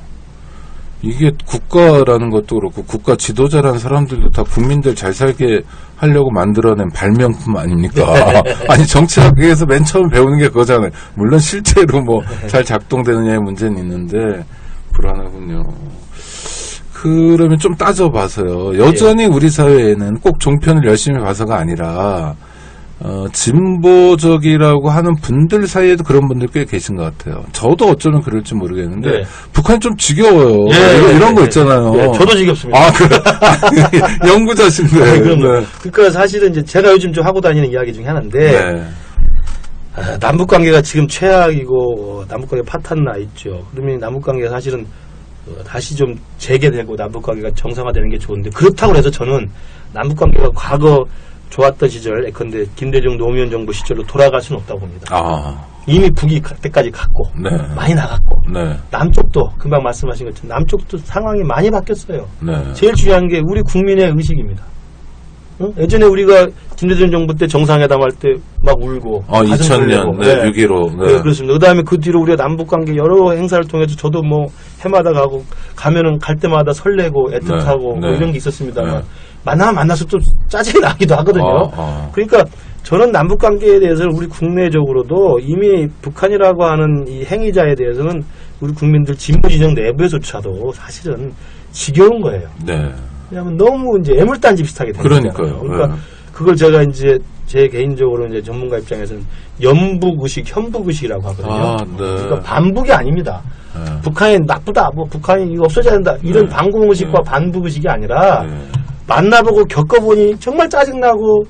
이게 국가라는 것도 그렇고 국가 지도자라는 사람들도 다 국민들 잘 살게 하려고 만들어낸 발명품 아닙니까? 아니 정치학에서 맨 처음 배우는 게 그거잖아요. 물론 실제로 뭐 잘 작동되느냐의 문제는 있는데 불안하군요. 그러면 좀 따져봐서요. 여전히 우리 사회에는 꼭 종편을 열심히 봐서가 아니라 진보적이라고 하는 분들 사이에도 그런 분들 꽤 계신 것 같아요. 저도 어쩌면 그럴지 모르겠는데 네. 북한이 좀 지겨워요. 네, 이런 거 네. 있잖아요. 네, 저도 지겹습니다. 연구자신데. 그럼요. 네. 그러니까 사실은 이제 제가 요즘 좀 하고 다니는 이야기 중에 하나인데 네. 남북 관계가 지금 최악이고 남북 관계 파탄 나 있죠. 그러면 남북 관계가 사실은 다시 좀 재개되고 남북 관계가 정상화되는 게 좋은데 그렇다고 해서 저는 남북 관계가 과거 좋았던 시절, 예컨대 김대중 노무현 정부 시절로 돌아갈 수는 없다고 봅니다. 이미 북이 그때까지 갔고 네. 많이 나갔고 네. 남쪽도 금방 말씀하신 것처럼 남쪽도 상황이 많이 바뀌었어요. 네. 제일 중요한 게 우리 국민의 의식입니다. 예전에 우리가 김대중 정부 때 정상회담 할 때 막 울고 2000년 네, 6.15 네, 그렇습니다. 그 다음에 그 뒤로 우리가 남북관계 여러 행사를 통해서 저도 뭐 해마다 가면은 갈 때마다 설레고 애틋하고 네, 뭐 네. 이런 게 있었습니다만 네. 만나서 좀 짜증이 나기도 하거든요. 그러니까 저는 남북관계에 대해서는 우리 국내적으로도 이미 북한이라고 하는 이 행위자에 대해서는 우리 국민들 진보 진영 내부에서조차도 사실은 지겨운 거예요. 네. 왜냐하면 너무 이제 애물단지 비슷하게 되는 그러니까요. 그러니까 네. 그걸 제가 이제 제 개인적으로 이제 전문가 입장에서는 연북의식, 현북의식이라고 하거든요. 네. 그러니까 반북이 아닙니다. 네. 북한이 나쁘다, 뭐 북한이 이거 없어져야 된다 이런 네. 반공의식과 네. 반북의식이 아니라 네. 만나보고 겪어보니 정말 짜증나고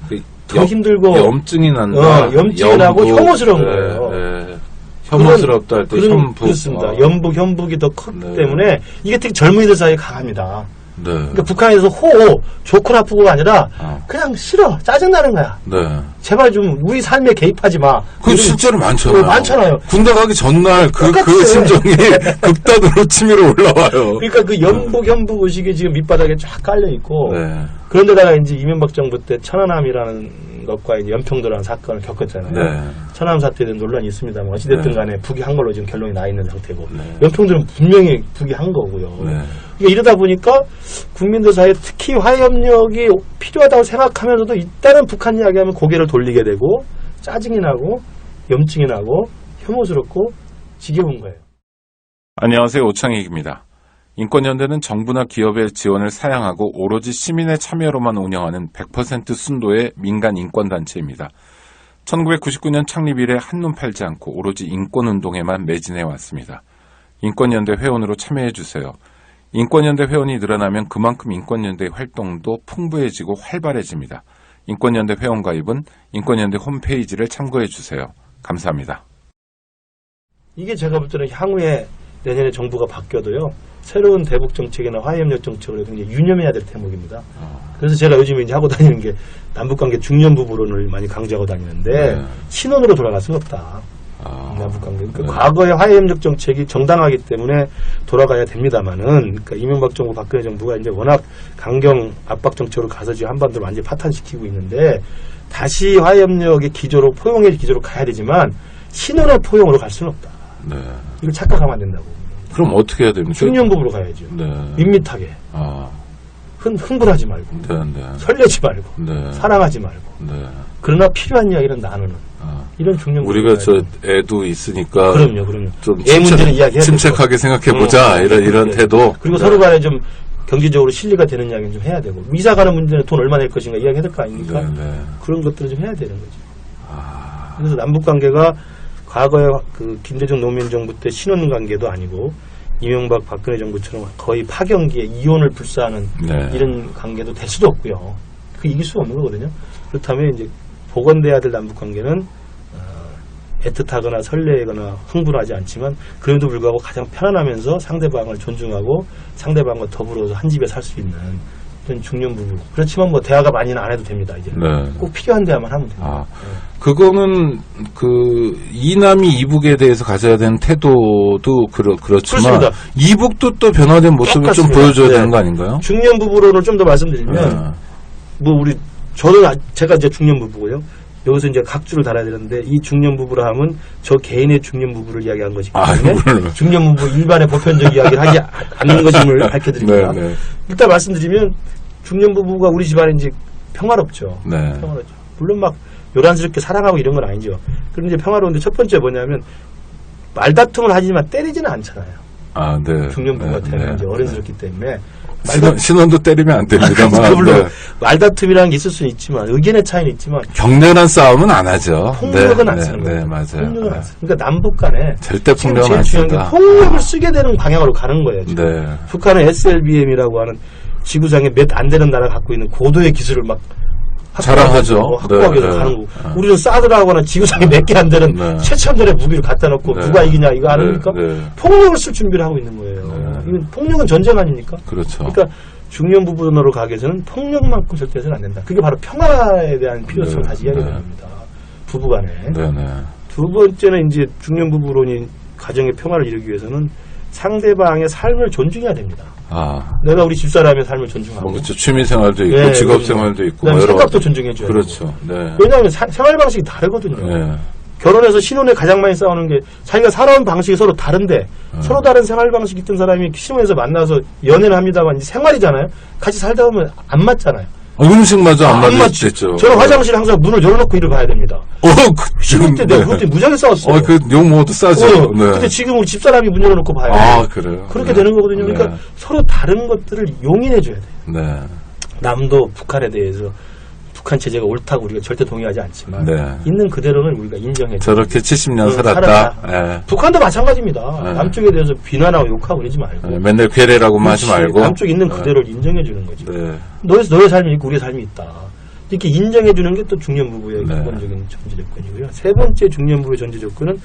더 힘들고 염증이 난다. 염증이 나고 혐오스러운 거예요. 네. 혐오스럽다 할 때 현북. 그렇습니다. 현북이 더 컸기 네. 때문에 이게 특히 젊은이들 사이에 강합니다. 네. 그러니까 북한에서 좋고 나쁘고가 아니라 그냥 싫어, 짜증나는 거야. 네. 제발 좀 우리 삶에 개입하지 마. 그 실제로 많잖아요. 많잖아요. 군대 가기 전날 그 똑같아요. 심정이 극단으로 치밀어 올라와요. 그러니까 그 현북 의식이 지금 밑바닥에 쫙 깔려 있고 네. 그런데다가 이제 이명박 정부 때 천안함이라는 것과 이제 연평도라는 사건을 겪었잖아요. 네. 천안 사태에 대한 논란이 있습니다만 어찌됐든 간에 북이 한 걸로 지금 결론이 나 있는 상태고 네. 연평도는 분명히 북이 한 거고요. 네. 그러니까 이러다 보니까 국민들 사이에 특히 화해협력이 필요하다고 생각하면서도 일단은 북한 이야기하면 고개를 돌리게 되고 짜증이 나고 염증이 나고 혐오스럽고 지겨운 거예요. 안녕하세요. 오창익입니다. 인권연대는 정부나 기업의 지원을 사양하고 오로지 시민의 참여로만 운영하는 100% 순도의 민간 인권단체입니다. 1999년 창립 이래 한눈 팔지 않고 오로지 인권운동에만 매진해 왔습니다. 인권연대 회원으로 참여해주세요. 인권연대 회원이 늘어나면 그만큼 인권연대 활동도 풍부해지고 활발해집니다. 인권연대 회원 가입은 인권연대 홈페이지를 참고해주세요. 감사합니다. 이게 제가 볼 때는 향후에 내년에 정부가 바뀌어도요. 새로운 대북 정책이나 화해협력 정책을 굉장히 유념해야 될 대목입니다. 그래서 제가 요즘에 이제 하고 다니는 게 남북관계 중년부부론을 많이 강조하고 다니는데 네. 신혼으로 돌아갈 수는 없다. 남북관계. 그러니까 네. 과거의 화해협력 정책이 정당하기 때문에 돌아가야 됩니다만은 그러니까 이명박 정부, 박근혜 정부가 이제 워낙 강경 압박 정책으로 가서 지금 한반도를 완전히 파탄시키고 있는데 다시 화해협력의 기조로 포용의 기조로 가야 되지만 신혼의 포용으로 갈 수는 없다. 네. 이걸 착각하면 안 된다고. 그럼 어떻게 해야 됩니까? 중년부부로 가야죠. 네. 밋밋하게. 아, 흥분하지 말고. 네, 네. 설레지 말고. 네. 사랑하지 말고. 네. 그러나 필요한 이야기는 나누는. 아. 이런 중년부부. 우리가 저 애도 있으니까 그럼요. 좀 애 문제는 이야기해야 침착하게 생각해 보자. 이런 태도. 그리고 네. 서로 간에 좀 경제적으로 실리가 되는 이야기는 좀 해야 되고. 이사 가는 문제는 돈 얼마 낼 것인가 이야기해야 될 거 아닙니까? 네, 네. 그런 것들을 좀 해야 되는 거죠. 아. 그래서 남북 관계가 과거에 그 김대중 노무현 정부 때 신혼 관계도 아니고 이명박 박근혜 정부처럼 거의 파경기에 이혼을 불사하는 네. 이런 관계도 될 수도 없고요. 그 이길 수가 없는 거거든요. 그렇다면 이제 복원돼야 될 남북 관계는 애틋하거나 설레거나 흥분하지 않지만 그럼에도 불구하고 가장 편안하면서 상대방을 존중하고 상대방과 더불어서 한 집에 살 수 있는 그런 중년부부. 그렇지만 뭐 대화가 많이는 안 해도 됩니다. 이제 네. 꼭 필요한 대화만 하면 됩니다. 아, 그거는 그 이남이 이북에 대해서 가져야 되는 태도도 그렇지만 그렇습니다. 이북도 또 변화된 모습을 좀 똑같습니다. 보여줘야 네. 되는 거 아닌가요? 중년부부론을 좀 더 말씀드리면 뭐 제가 이제 중년부부고요. 여기서 이제 각주를 달아야 되는데 이 중년부부라 하면 저 개인의 중년부부를 이야기한 것이기 때문에 중년부부 일반의 보편적 이야기를 하지 않는 것임을 밝혀드립니다. 네, 네. 일단 말씀드리면 중년부부가 우리 집안에 이제 평화롭죠. 네. 평화롭죠. 물론 막 요란스럽게 사랑하고 이런 건 아니죠. 그런데 이제 평화로운데 첫 번째 뭐냐면 말다툼을 하지만 때리지는 않잖아요. 아, 네. 중년부 같은 네. 이제 어른스럽기 때문에 신혼도 때리면 안 됩니다만. 물론 네. 말다툼이라는 게 있을 수는 있지만 의견의 차이는 있지만 격렬한 싸움은 안 하죠. 폭력은 안 쓰는 거예요. 네, 맞아요. 폭력은 안 쓰는. 그러니까 남북 간에 절대 지금 폭력은 제일 안 중요한 게 쓴다. 폭력을 쓰게 되는 방향으로 가는 거예요. 지금. 네. 북한은 SLBM이라고 하는 지구상에 몇 안 되는 나라가 갖고 있는 고도의 기술을 막 자랑하죠. 확보하기 위해서 네, 가는 네. 거고 우리는 사드라거나 지구상에 몇 개 안 되는 네. 최첨단의 무기를 갖다 놓고 네. 누가 이기냐 이거 아닙니까? 네, 네. 폭력을 쓸 준비를 하고 있는 거예요. 네. 이건 폭력은 전쟁 아닙니까? 그렇죠. 그러니까 중년부부론으로 가기 위해서는 폭력만큼 절대 해서는 안 된다. 그게 바로 평화에 대한 필요성을 네, 다시 이야기하는 네. 겁니다. 부부간에. 네네. 두 번째는 이제 중년부부론이 가정의 평화를 이루기 위해서는 상대방의 삶을 존중해야 됩니다. 아. 내가 우리 집사람의 삶을 존중하고. 뭐, 그렇죠. 취미생활도 있고, 네, 직업생활도 있고. 그다음에 뭐 여러 생각도 가지. 존중해줘야 그렇죠. 되고. 네. 왜냐하면 생활 방식이 다르거든요. 네. 결혼해서 신혼에 가장 많이 싸우는 게 자기가 살아온 방식이 서로 다른데 서로 다른 생활 방식이 있던 사람이 신혼에서 만나서 연애를 합니다만 이제 생활이잖아요. 같이 살다 보면 안 맞잖아요. 음식마저 안 맞을 맞지. 수 있죠. 저는 화장실 항상 문을 열어놓고 일을 봐야 됩니다. 신혼 때 내가 그때 무지하게 싸웠어요. 욕 먹어도 싸죠. 네. 근데 지금 우리 집사람이 문 열어놓고 봐요. 아, 그래요? 그렇게 네. 되는 거거든요. 그러니까 네. 서로 다른 것들을 용인해줘야 돼요. 네. 남도 북한에 대해서 북한 체제가 옳다고 우리가 절대 동의하지 않지만 네. 있는 그대로는 우리가 인정해줘. 저렇게 70년 살았다. 살았다. 네. 북한도 마찬가지입니다. 네. 남쪽에 대해서 비난하고 욕하고 그러지 말고. 네, 맨날 괴뢰라고만 하지 그렇지. 말고. 남쪽 있는 네. 그대로를 인정해주는 거죠. 네. 너의 삶이 있고 우리의 삶이 있다. 이렇게 인정해주는 게 또 중년부부의 네. 기본적인 전제 조건이고요. 세 번째 중년부부의 전제 조건은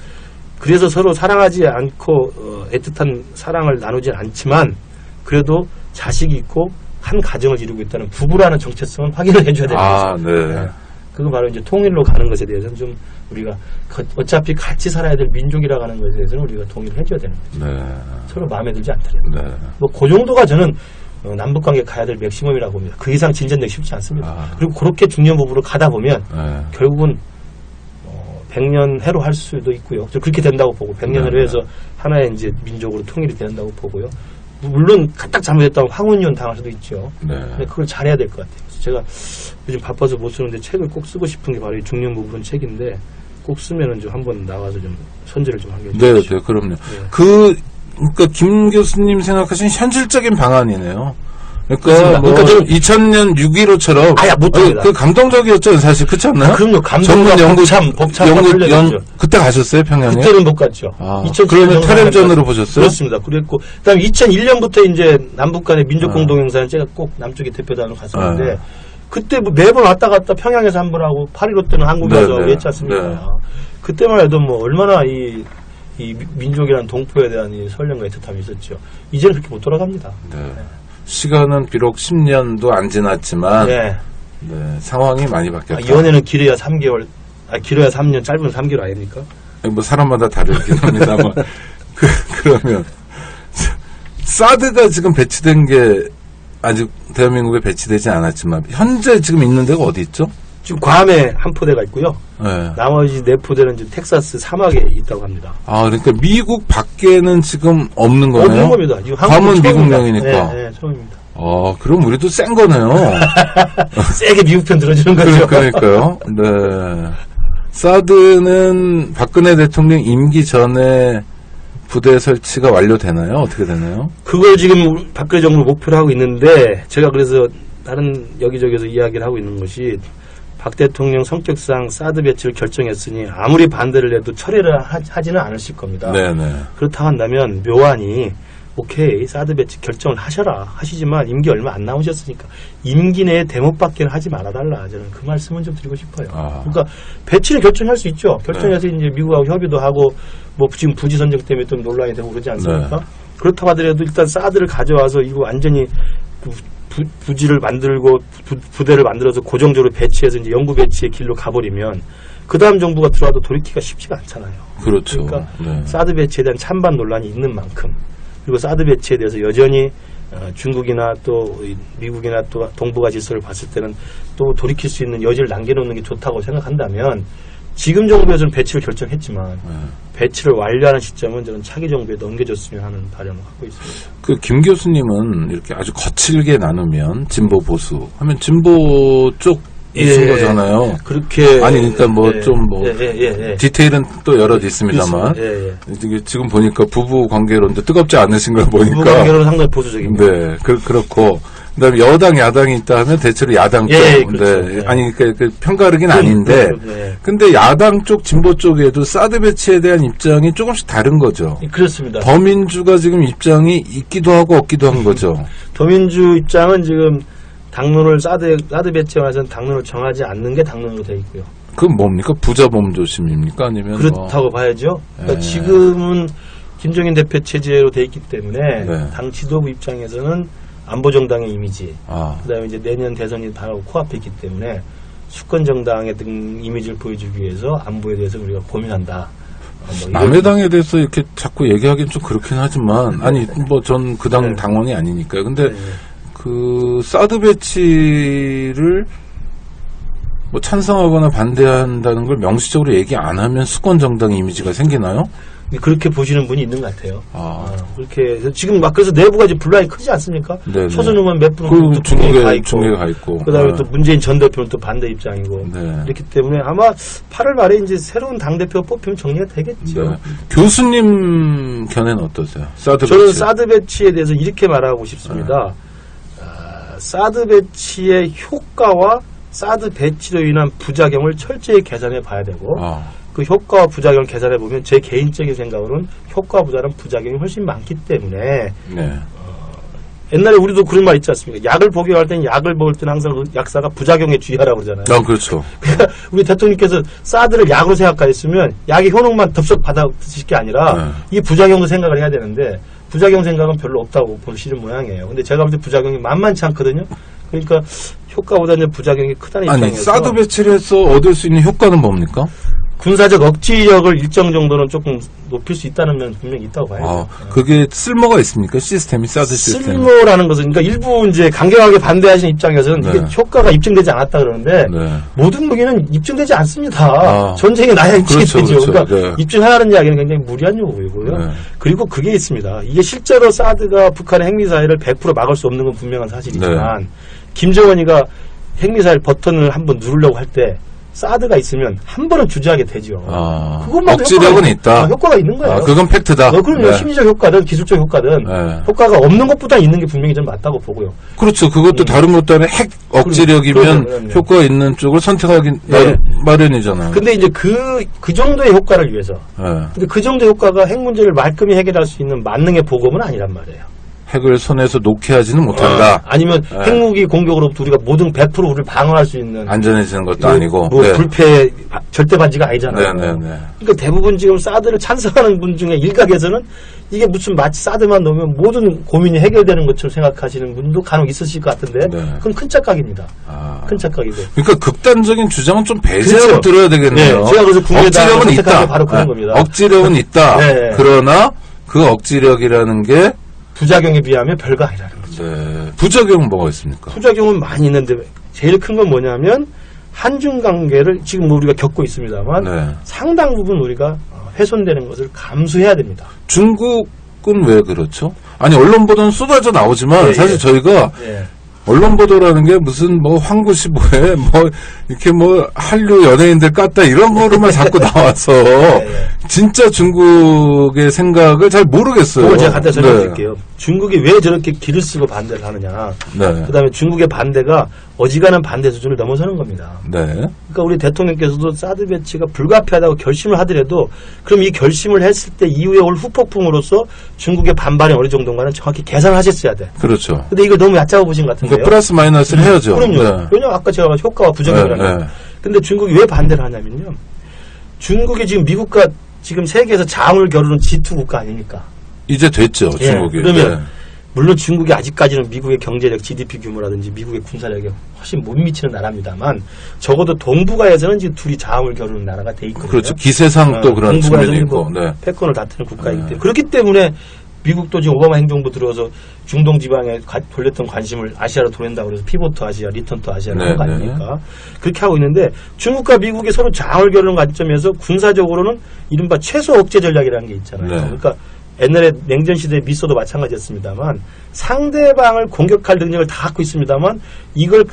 그래서 서로 사랑하지 않고 애틋한 사랑을 나누지 않지만 그래도 자식이 있고 한 가정을 이루고 있다는 부부라는 정체성은 확인을 해줘야 되는 아, 거죠. 네. 그건 바로 이제 통일로 가는 것에 대해서는 좀 우리가 어차피 같이 살아야 될 민족이라고 하는 것에 대해서는 우리가 동의를 해줘야 되는 거죠. 네. 서로 마음에 들지 않더라도. 네. 뭐 그 정도가 저는 남북관계 가야 될 맥시멈이라고 봅니다. 그 이상 진전되기 쉽지 않습니다. 아. 그리고 그렇게 중년 부부로 가다 보면 네. 결국은 100년 해로 할 수도 있고요. 그렇게 된다고 보고 100년을 해서 하나의 이제 민족으로 통일이 된다고 보고요. 물론 까딱 잘못했다면 황혼이혼 당할 수도 있죠. 네. 근데 그걸 잘해야 될 것 같아요. 그래서 제가 요즘 바빠서 못 쓰는데 책을 꼭 쓰고 싶은 게 바로 이 중년 부부는 책인데 꼭 쓰면은 좀 한번 나와서 좀 선제를 좀 하게 네, 해주십시오. 네, 그럼요. 네. 그러니까 김 교수님 생각하신 현실적인 방안이네요. 그렇습니다. 그러니까 뭐 그러니까 좀 2000년 6.15처럼 아야, 못 합니다. 그 감동적이었죠, 사실 그렇지 않나요? 그럼요. 감동과 전문 연구 벅참 연구 그때 가셨어요, 평양에? 그때는 못 갔죠. 아, 2007년 그러면 정도 탈핵전으로 갔죠. 보셨어요? 그렇습니다. 그랬고 그다음에 2001년부터 이제 남북 간의 민족 아. 공동행사는 제가 꼭 남쪽에 대표단으로 갔었는데 아. 그때 뭐 매번 왔다 갔다 평양에서 한 번 하고 8.15 때는 한국에 네, 와서 네. 했지 않습니까? 네. 그때만 해도 뭐 얼마나 이 민족이라는 동포에 대한 이 설렘과 애틋함이 있었죠. 이제는 그렇게 못 돌아갑니다. 네. 시간은 비록 10년도 안 지났지만 네. 네, 상황이 많이 바뀌었다. 연애는 길어야 3개월, 길어야 3년, 짧으면 3개월 아닙니까? 뭐 사람마다 다르긴 합니다만 그러면 사드가 지금 배치된 게 아직 대한민국에 배치되지 않았지만 현재 지금 있는 데가 어디 있죠? 지금 괌에 한 포대가 있고요. 네. 나머지 4포대는 지금 텍사스 사막에 있다고 합니다. 아, 그러니까 미국 밖에는 지금 없는 거네요? 없는 겁니다. 지금 괌은 한국은 처음입니다. 미국령이니까. 네, 네, 처음입니다. 그럼 우리도 센 거네요. 세게 미국 편 들어주는 거죠. 그러니까요. 네. 사드는 박근혜 대통령 임기 전에 부대 설치가 완료되나요? 어떻게 되나요? 그걸 지금 박근혜 정부를 목표로 하고 있는데 제가 그래서 다른 여기저기서 이야기를 하고 있는 것이 박 대통령 성격상 사드 배치를 결정했으니 아무리 반대를 해도 철회를 하지는 않으실 겁니다. 네네. 그렇다 한다면 묘안이 오케이 사드 배치 결정을 하셔라 하시지만 임기 얼마 안 남으셨으니까 임기 내에 대목밖에 하지 말아달라 저는 그 말씀은 좀 드리고 싶어요. 그러니까 배치는 결정할 수 있죠. 결정해서 이제 미국하고 협의도 하고 뭐 지금 부지 선정 때문에 좀 논란이 되고 그러지 않습니까? 네. 그렇다고 하더라도 일단 사드를 가져와서 이거 완전히 부지를 만들고 부대를 만들어서 고정적으로 배치해서 이제 영구 배치의 길로 가버리면 그 다음 정부가 들어와도 돌이키기가 쉽지가 않잖아요. 그렇죠. 그러니까 네. 사드 배치에 대한 찬반 논란이 있는 만큼 그리고 사드 배치에 대해서 여전히 중국이나 또 미국이나 또 동북아 질서를 봤을 때는 또 돌이킬 수 있는 여지를 남겨놓는 게 좋다고 생각한다면 지금 정부에서는 배치를 결정했지만 배치를 완료하는 시점은 저는 차기 정부에 넘겨줬으면 하는 바람을 갖고 있습니다. 그 김 교수님은 이렇게 아주 거칠게 나누면 진보 보수 하면 진보 쪽 있은 거잖아요. 그렇게 아니 그러니까 뭐 좀 뭐 디테일은 또 여럿 있습니다만 이게 지금 보니까 부부 관계론도 뜨겁지 않으신 걸 보니까 부부 관계론은 상당히 보수적입니다. 네, 그렇고 그다음에 여당 야당이 있다 하면 대체로 야당 쪽. 그렇죠. 네. 아니 그러니까 편가르긴 아닌데. 근데 야당 쪽 진보 쪽에도 사드 배치에 대한 입장이 조금씩 다른 거죠. 그렇습니다. 더민주가 지금 입장이 있기도 하고 없기도 한 거죠. 더민주 입장은 지금 당론을 사드 배치에 관해서는 당론을 정하지 않는 게 당론으로 되어 있고요. 그건 뭡니까? 부자범 조심입니까? 아니면 그렇다고 봐야죠. 그러니까 지금은 김종인 대표 체제로 되어 있기 때문에 당 지도부 입장에서는 안보정당의 이미지, 그다음에 이제 내년 대선이 바로 코앞에 있기 때문에 수권정당의 등 이미지를 보여주기 위해서 안보에 대해서 우리가 고민한다. 남의 당에 대해서 이렇게 자꾸 얘기하기는 좀 그렇긴 하지만 아니 뭐 전 그 당 당원이 아니니까요. 근데 그 사드 배치를 뭐 찬성하거나 반대한다는 걸 명시적으로 얘기 안 하면 수권 정당 이미지가 생기나요? 그렇게 보시는 분이 있는 것 같아요. 그렇게 해서 지금 막 그래서 내부가 이제 분란이 크지 않습니까? 초선 의원 몇 분은 또 중국에 가 있고, 그다음에 또 문재인 전 대표는 또 반대 입장이고 그렇기 때문에 아마 8월 말에 이제 새로운 당 대표가 뽑히면 정리가 되겠죠. 교수님 견해는 어떠세요? 사드 저는 배치. 사드 배치에 대해서 이렇게 말하고 싶습니다. 사드 배치의 효과와 사드 배치로 인한 부작용을 철저히 계산해 봐야 되고 그 효과와 부작용을 계산해 보면 제 개인적인 생각으로는 효과보다는 부작용이 훨씬 많기 때문에 옛날에 우리도 그런 말 있지 않습니까? 약을 복용할 때는 약을 먹을 때는 항상 그 약사가 부작용에 주의하라고 그러잖아요. 그렇죠. 그러니까 우리 대통령께서 사드를 약으로 생각하셨으면 약의 효능만 덥석 받아 드실 게 아니라 이 부작용도 생각을 해야 되는데 부작용 생각은 별로 없다고 보시는 모양이에요. 근데 제가 볼 때 부작용이 만만치 않거든요. 그러니까 효과보다는 부작용이 크다는 입장에서 사드 배치를 해서 얻을 수 있는 효과는 뭡니까? 군사적 억지력을 일정 정도는 조금 높일 수 있다는 면 분명히 있다고 봐요. 그게 쓸모가 있습니까? 시스템이 사드 시스템. 쓸모라는 것은 그러니까 일부 이제 강경하게 반대하시는 입장에서는 네. 이게 효과가 입증되지 않았다 그러는데 네. 모든 무기는 입증되지 않습니다. 전쟁이 나야 입증이 그렇죠, 되죠. 그렇죠. 그러니까 네. 입증하라는 이야기는 굉장히 무리한 요구이고요. 네. 그리고 그게 있습니다. 이게 실제로 사드가 북한의 핵미사일을 100% 막을 수 없는 건 분명한 사실이지만 네. 김정은이가 핵미사일 버튼을 한번 누르려고 할 때 사드가 있으면 한 번은 주저하게 되죠. 그것만 억지력은 있다. 효과가 있는 거예요. 그건 팩트다. 그럼요. 네. 심리적 효과든 기술적 효과든 네. 효과가 없는 것보다 있는 게 분명히 좀 맞다고 보고요. 그렇죠. 그것도 다른 것도 아니라 핵 억지력이면 그럼요. 효과가 있는 쪽을 선택하기 네. 마련이잖아요. 근데 이제 그 정도의 효과를 위해서. 네. 근데 그 정도의 효과가 핵 문제를 말끔히 해결할 수 있는 만능의 보검은 아니란 말이에요. 핵을 손에서 놓게 하지는 못한다. 아니면 네. 핵무기 공격으로부터 우리가 모든 100% 우리를 방어할 수 있는 안전해지는 것도 아니고. 네. 불패 절대 반지가 아니잖아요. 네. 그러니까 대부분 지금 사드를 찬성하는 분 중에 일각에서는 이게 무슨 마치 사드만 넣으면 모든 고민이 해결되는 것처럼 생각하시는 분도 간혹 있으실 것 같은데 네. 그건 큰 착각입니다. 큰 착각이고. 그러니까 극단적인 주장은 좀 배제하고 그렇죠. 들어야 되겠네요. 네, 제가 그래서 국내에다 억지력은 선택한 게 있다. 바로 그런 겁니다. 억지력은 있다. 네. 그러나 그 억지력이라는 게 부작용에 비하면 별거 아니라는 거죠. 네. 부작용은 뭐가 있습니까? 부작용은 많이 있는데 제일 큰 건 뭐냐면 한중 관계를 지금 우리가 겪고 있습니다만 네. 상당 부분 우리가 훼손되는 것을 감수해야 됩니다. 중국은 왜 그렇죠? 아니 언론 보도는 쏟아져 나오지만 예, 사실 예. 저희가 예. 언론 보도라는 게 무슨 뭐 황구시보에 뭐 이렇게 뭐 한류 연예인들 깠다 이런 거로만 자꾸 나와서 진짜 중국의 생각을 잘 모르겠어요. 그걸 제가 간단히 설명드릴게요. 중국이 왜 저렇게 길을 쓰고 반대를 하느냐. 네. 그다음에 중국의 반대가 어지간한 반대 수준을 넘어서는 겁니다. 네. 그러니까 우리 대통령께서도 사드 배치가 불가피하다고 결심을 하더라도 그럼 이 결심을 했을 때 이후에 올 후폭풍으로서 중국의 반발이 어느 정도인가는 정확히 계산하셨어야 돼. 그렇죠. 근데 이걸 너무 얕잡아 보신 것 같은데요. 그러니까 플러스 마이너스를 해야죠. 그럼요. 네. 왜냐면 아까 제가 말한 효과와 부작용이라는 네, 거. 네. 근데 중국이 왜 반대를 하냐면요. 중국이 지금 미국과 지금 세계에서 장을 겨루는 G2 국가 아닙니까? 이제 됐죠, 예, 중국이. 그러면 네. 물론 중국이 아직까지는 미국의 경제력, GDP 규모라든지 미국의 군사력에 훨씬 못 미치는 나라입니다만 적어도 동북아에서는 지금 둘이 장을 겨루는 나라가 돼 있거든요. 그렇죠. 기세상 또 그런 측면이 동북아에서는 있고. 뭐 네. 패권을 다투는 국가이기 때문에 그렇기 때문에 미국도 지금 오바마 행정부 들어서 중동 지방에 돌렸던 관심을 아시아로 돌린다고 그래서 피보트 아시아, 리턴 투 아시아를 한 거 아닙니까? 그렇게 하고 있는데 중국과 미국이 서로 장을 겨루는 관점에서 군사적으로는 이른바 최소 억제 전략이라는 게 있잖아요. 네. 그러니까 옛날에 냉전 시대 미소도 마찬가지였습니다만 상대방을 공격할 능력을 다 갖고 있습니다만 이걸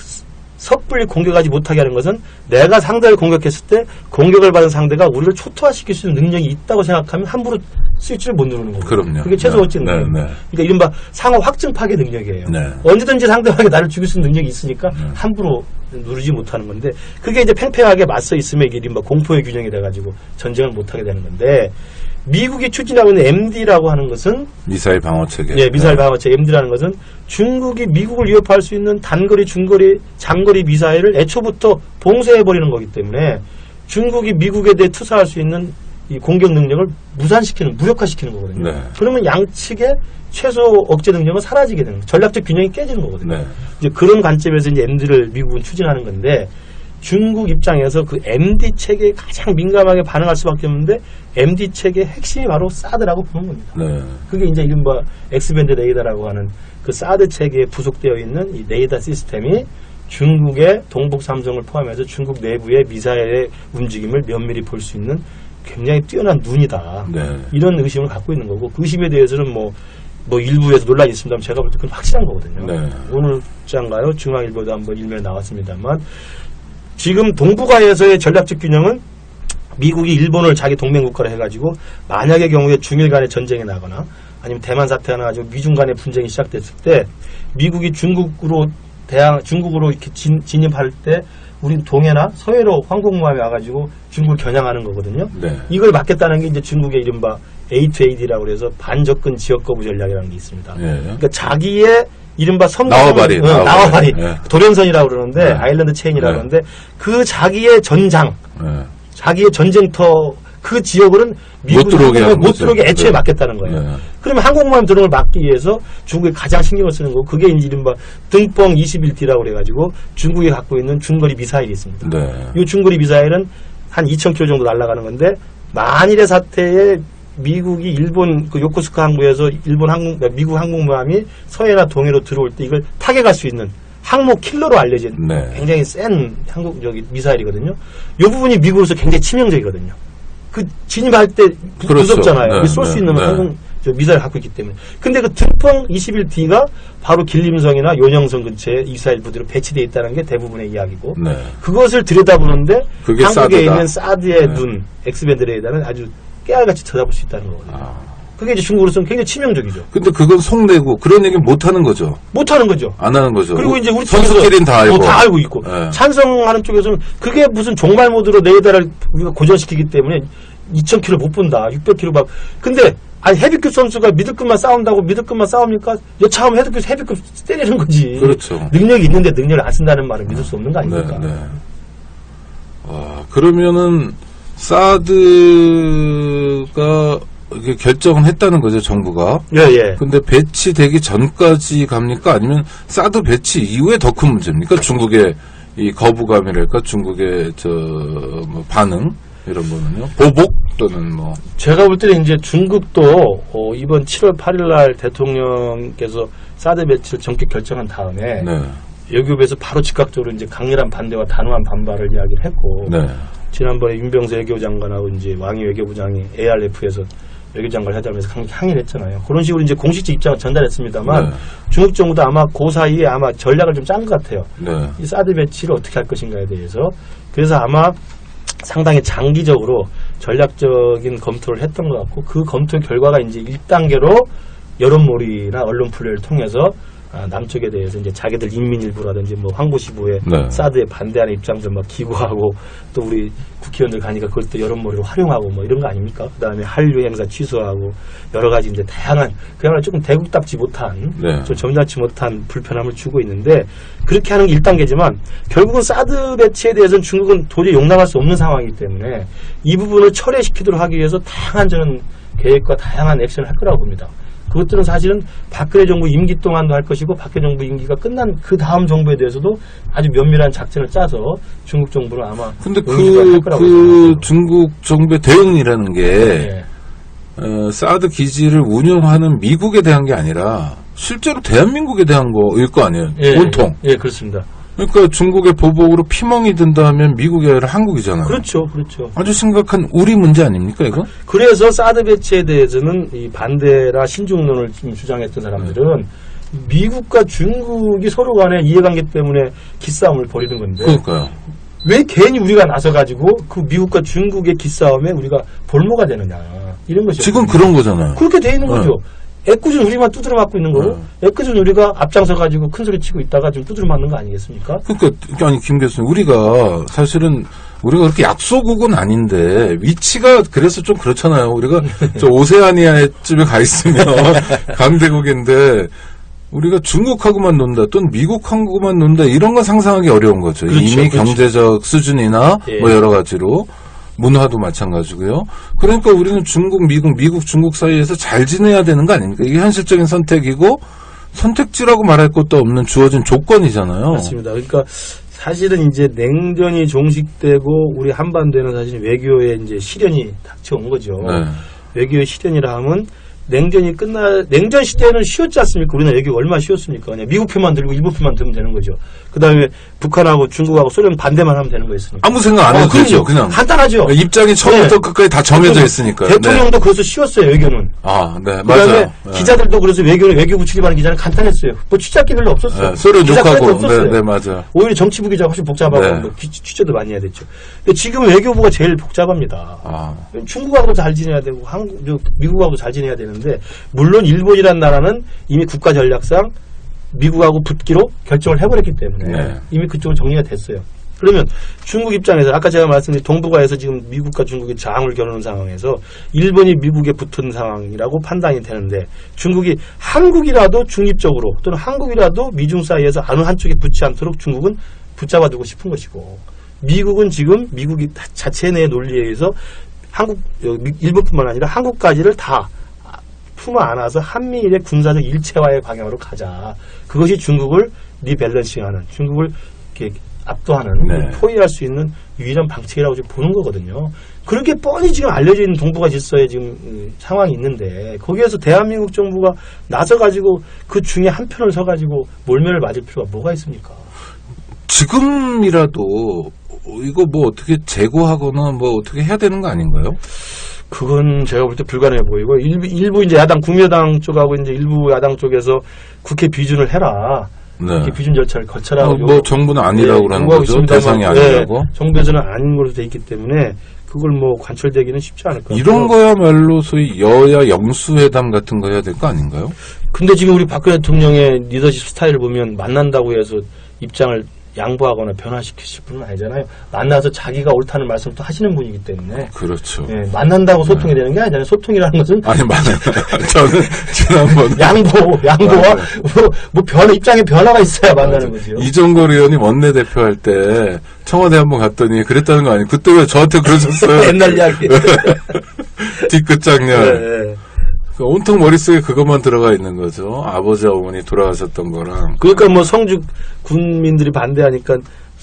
섣불리 공격하지 못하게 하는 것은 내가 상대를 공격했을 때 공격을 받은 상대가 우리를 초토화시킬 수 있는 능력이 있다고 생각하면 함부로 스위치를 못 누르는 거예요. 그럼요. 그게 최소 억제 능력입니다. 네. 그러니까 이른바 상호 확증 파괴 능력이에요. 네. 언제든지 상대방이 나를 죽일 수 있는 능력이 있으니까 함부로 누르지 못하는 건데 그게 이제 팽팽하게 맞서 있으면 이게 이른바 공포의 균형이 돼가지고 전쟁을 못하게 되는 건데 미국이 추진하고 있는 MD라고 하는 것은 미사일 방어 체계. 예, 미사일 방어체 MD라는 것은 중국이 미국을 위협할 수 있는 단거리, 중거리, 장거리 미사일을 애초부터 봉쇄해버리는 거기 때문에 중국이 미국에 대해 투사할 수 있는 이 공격 능력을 무산시키는, 무력화시키는 거거든요. 네. 그러면 양측의 최소 억제 능력은 사라지게 되는 거예요. 전략적 균형이 깨지는 거거든요. 네. 이제 그런 관점에서 이제 MD를 미국은 추진하는 건데 중국 입장에서 그 MD 체계에 가장 민감하게 반응할 수밖에 없는데 MD 체계의 핵심이 바로 사드라고 보는 겁니다. 네. 그게 이제 이른바 엑스밴드 레이더라고 하는 그 사드 체계에 부속되어 있는 이 레이더 시스템이 중국의 동북 삼성을 포함해서 중국 내부의 미사일의 움직임을 면밀히 볼 수 있는 굉장히 뛰어난 눈이다. 네. 이런 의심을 갖고 있는 거고 그 의심에 대해서는 뭐 일부에서 논란이 있습니다만 제가 볼 때 그건 확실한 거거든요. 네. 오늘 장가요 중앙일보도 한번 일면에 나왔습니다만 지금 동북아에서의 전략적 균형은 미국이 일본을 자기 동맹국가로 해가지고 만약의 경우에 중일 간의 전쟁이 나거나 아니면 대만 사태가 나가지고 미중 간의 분쟁이 시작됐을 때 미국이 중국으로 이렇게 진입할 때 우린 동해나 서해로 항공모함이 와가지고 중국을 겨냥하는 거거든요. 네. 이걸 막겠다는 게 이제 중국의 이른바 A2AD라고 그래서 반접근 지역 거부 전략이라는 게 있습니다. 예. 그러니까 자기의 이른바 나와바리. 나와바리. 네. 돌연선이라고 그러는데 네. 아일랜드 체인이라고 네. 그러는데 그 자기의 전장, 네. 자기의 전쟁터 그 지역으로는 미국이 못 들어오게 애초에 네. 막겠다는 거예요. 네. 그러면 항공모함 드론을 막기 위해서 중국이 가장 신경을 쓰는 거고 그게 이제 이른바 등뻥 21D라고 그래가지고 중국이 갖고 있는 중거리 미사일이 있습니다. 네. 이 중거리 미사일은 한 2,000km 정도 날아가는 건데 만일의 사태에 미국이 일본 그 요코스카 항구에서 미국 항공모함이 서해나 동해로 들어올 때 이걸 타격할 수 있는 항모 킬러로 알려진 네. 굉장히 센 미사일이거든요. 이 부분이 미국으로서 굉장히 치명적이거든요. 그 진입할 때 그렇죠. 무섭잖아요. 네, 쏠 수 네, 있는 네. 미사일을 갖고 있기 때문에. 근데 그 등풍 21D가 바로 길림성이나 요령성 근처에 미사일 부대로 배치되어 있다는 게 대부분의 이야기고 네. 그것을 들여다보는데 그게 한국에 사드다. 있는 사드의 네. 눈, 엑스밴드 레이더는 아주 깨알같이 쳐다볼 수 있다는 거거든요. 아. 그게 이제 중국으로서는 굉장히 치명적이죠. 근데 그건 속내고 그런 얘기 못 하는 거죠. 못 하는 거죠. 안 하는 거죠. 그리고 이제 우리 선수끼리는 다 알고. 다 알고 있고 네. 찬성하는 쪽에서는 그게 무슨 종말 모드로 레이더를 우리가 고정시키기 때문에 2,000km 못 본다. 600km 막. 근데 아니 헤비급 선수가 미들급만 싸운다고 미들급만 싸웁니까? 여차하면 헤비급 때리는 거지. 그렇죠. 능력이 있는데 능력을 안 쓴다는 말은 믿을 수 없는 거 아닙니까? 네, 네. 그러면은 사드가 이게 결정을 했다는 거죠, 정부가. 예, 예. 근데 배치되기 전까지 갑니까? 아니면 사드 배치 이후에 더 큰 문제입니까? 중국의 이 거부감이랄까? 중국의 뭐 반응 이런 거는요. 보복 또는 뭐. 제가 볼 때는 이제 중국도 이번 7월 8일 날 대통령께서 사드 배치를 전격 결정한 다음에 네. 외교부에서 바로 즉각적으로 이제 강렬한 반대와 단호한 반발을 이야기를 했고 네. 지난번에 윤병세 외교부 장관하고 이제 왕이 외교부장이 ARF에서 외교장관 회담에서 항의를 했잖아요. 그런 식으로 이제 공식적 입장을 전달했습니다만 네. 중국 정부도 아마 그 사이에 아마 전략을 좀 짠 것 같아요. 네. 이 사드 배치를 어떻게 할 것인가에 대해서. 그래서 아마 상당히 장기적으로 전략적인 검토를 했던 것 같고 그 검토 결과가 이제 1단계로 여론몰이나 언론 플레이를 통해서 남쪽에 대해서 이제 자기들 인민일보라든지 뭐 황보시보에 네. 사드에 반대하는 입장들 막 기고하고 또 우리 국회의원들 가니까 그걸 또 여론몰이로 활용하고 뭐 이런 거 아닙니까? 그 다음에 한류 행사 취소하고 여러 가지 이제 다양한 그야말로 조금 대국답지 못한 네. 좀 점잖지 못한 불편함을 주고 있는데 그렇게 하는 게 1단계지만 결국은 사드 배치에 대해서는 중국은 도저히 용납할 수 없는 상황이기 때문에 이 부분을 철회시키도록 하기 위해서 다양한 저는 계획과 다양한 액션을 할 거라고 봅니다. 그것들은 사실은 박근혜 정부 임기 동안도 할 것이고 박근혜 정부 임기가 끝난 그 다음 정부에 대해서도 아주 면밀한 작전을 짜서 중국 정부는 아마 근데 할 거라고 그 생각합니다. 중국 정부의 대응이라는 게 네. 사드 기지를 운영하는 미국에 대한 게 아니라 실제로 대한민국에 대한 거일 거 아니에요. 예, 온통. 예, 그렇습니다. 그러니까 중국의 보복으로 피멍이 든다면 미국이 아니라 한국이잖아요. 그렇죠, 그렇죠. 아주 심각한 우리 문제 아닙니까 이거? 그래서 사드 배치에 대해서는 이 반대나 신중론을 좀 주장했던 사람들은 미국과 중국이 서로 간의 이해관계 때문에 기싸움을 벌이는 건데 그러니까요. 왜 괜히 우리가 나서가지고 그 미국과 중국의 기싸움에 우리가 볼모가 되느냐 이런 것이죠. 지금 그런 거잖아요. 그렇게 돼 있는 거죠. 애꿎은 우리만 두드려 맞고 있는 거고 애꿎은 우리가 앞장서가지고 큰 소리 치고 있다가 좀 두드려 맞는 거 아니겠습니까? 그러니까 아니 김 교수님 우리가 사실은 우리가 그렇게 약소국은 아닌데 위치가 그래서 좀 그렇잖아요. 우리가 저 오세아니아쯤에 가 있으면 강대국인데 우리가 중국하고만 논다 또는 미국하고만 논다 이런 건 상상하기 어려운 거죠. 그렇죠, 이미 그렇죠. 경제적 수준이나 예. 뭐 여러 가지로 문화도 마찬가지고요. 그러니까 우리는 중국, 미국, 중국 사이에서 잘 지내야 되는 거 아닙니까? 이게 현실적인 선택이고 선택지라고 말할 것도 없는 주어진 조건이잖아요. 맞습니다. 그러니까 사실은 이제 냉전이 종식되고 우리 한반도에는 사실 외교의 이제 시련이 닥쳐온 거죠. 네. 외교의 시련이라 하면 냉전 시대에는 쉬웠지 않습니까? 우리는 외교가 얼마나 쉬웠습니까? 그냥 미국 표만 들고 일본 표만 들면 되는 거죠. 그 다음에 북한하고 중국하고 소련 반대만 하면 되는 거였으니까. 아무 생각 안 해도 되죠. 그냥 간단하죠. 입장이 처음부터 네. 끝까지 다 정해져 있으니까요. 대통령도 네. 그래서 쉬웠어요, 외교는. 아, 네, 그다음에 맞아요. 네. 기자들도 그래서 외교부 출입하는 기자는 간단했어요. 뭐 취재할 게 별로 없었어요. 네, 서로 기자 욕하고, 클래도 없었어요. 네, 맞아요. 오히려 정치부 기자가 훨씬 복잡하고 네. 뭐 취재도 많이 해야 됐죠. 근데 지금 외교부가 제일 복잡합니다. 아, 중국하고 잘 지내야 되고 미국하고 잘 지내야 되는데 물론 일본이라는 나라는 이미 국가 전략상 미국하고 붙기로 결정을 해버렸기 때문에 네. 이미 그쪽은 정리가 됐어요. 그러면 중국 입장에서 아까 제가 말씀드린 동북아에서 지금 미국과 중국이 장을 겨루는 상황에서 일본이 미국에 붙은 상황이라고 판단이 되는데 중국이 한국이라도 중립적으로 또는 한국이라도 미중 사이에서 어느 한쪽에 붙지 않도록 중국은 붙잡아두고 싶은 것이고 미국은 지금 미국이 자체 내의 논리에 의해서 일본뿐만 아니라 한국까지를 다 품어 안아서 한미일의 군사적 일체화의 방향으로 가자. 그것이 중국을 리밸런싱하는 중국을 이렇게 압도하는 네. 포위할 수 있는 유일한 방책이라고 지금 보는 거거든요. 그렇게 뻔히 지금 알려져 있는 동북아 질서에 지금 상황이 있는데 거기에서 대한민국 정부가 나서가지고 그 중에 한 편을 서가지고 몰면을 맞을 필요가 뭐가 있습니까? 지금이라도 이거 뭐 어떻게 제고하거나 뭐 어떻게 해야 되는 거 아닌가요? 그건 제가 볼 때 불가능해 보이고 일부 이제 야당 국민의당 쪽하고 이제 일부 야당 쪽에서 국회 비준을 해라. 네. 국회 비준 절차를 거쳐라. 뭐 정부는 아니라고 하는 거죠. 대상이 아니라고. 정부에서는 아닌 걸로 돼 있기 때문에 그걸 뭐 관철되기는 쉽지 않을 것 같아요. 이런 거야말로 소위 여야 영수회담 같은 거 해야 될 거 아닌가요? 근데 지금 우리 박근혜 대통령의 리더십 스타일을 보면 만난다고 해서 입장을 양보하거나 변화시키실 분은 아니잖아요. 만나서 자기가 옳다는 말씀을 또 하시는 분이기 때문에. 그렇죠. 네, 만난다고 소통이 되는 게 아니잖아요. 소통이라는 것은. 아니, 맞아요. 저는 지난번. 양보와 입장에 변화가 있어야 만나는 거죠. 이종걸 의원이 원내대표 할 때 청와대 한번 갔더니 그랬다는 거 아니에요? 그때 왜 저한테 그러셨어요? 옛날 이야기. 뒷끝장렬. 네. 온통 머릿속에 그것만 들어가 있는 거죠. 아버지, 어머니 돌아가셨던 거랑. 그러니까 뭐 성주 군민들이 반대하니까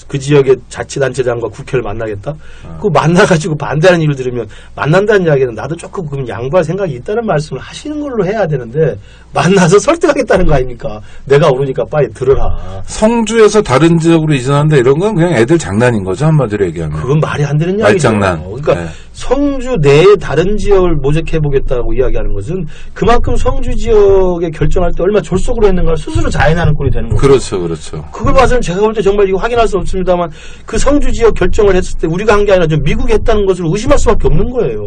그 지역의 자치단체장과 국회를 만나겠다? 그거 만나가지고 반대하는 일을 들으면 만난다는 이야기는 나도 조금 그럼 양보할 생각이 있다는 말씀을 하시는 걸로 해야 되는데 만나서 설득하겠다는 거 아닙니까? 내가 오르니까 빨리 들어라. 성주에서 다른 지역으로 이전한다 이런 건 그냥 애들 장난인 거죠. 한마디로 얘기하면. 그건 말이 안 되는 이야기죠. 말장난. 그러니까 네. 성주 내의 다른 지역을 모색해보겠다고 이야기하는 것은 그만큼 성주 지역에 결정할 때 얼마나 졸속으로 했는가를 스스로 자인하는 꼴이 되는 거죠. 그렇죠. 그렇죠. 그걸 봐서는 제가 볼 때 정말 이거 확인할 수 없습니다만 그 성주 지역 결정을 했을 때 우리가 한 게 아니라 좀 미국이 했다는 것을 의심할 수밖에 없는 거예요.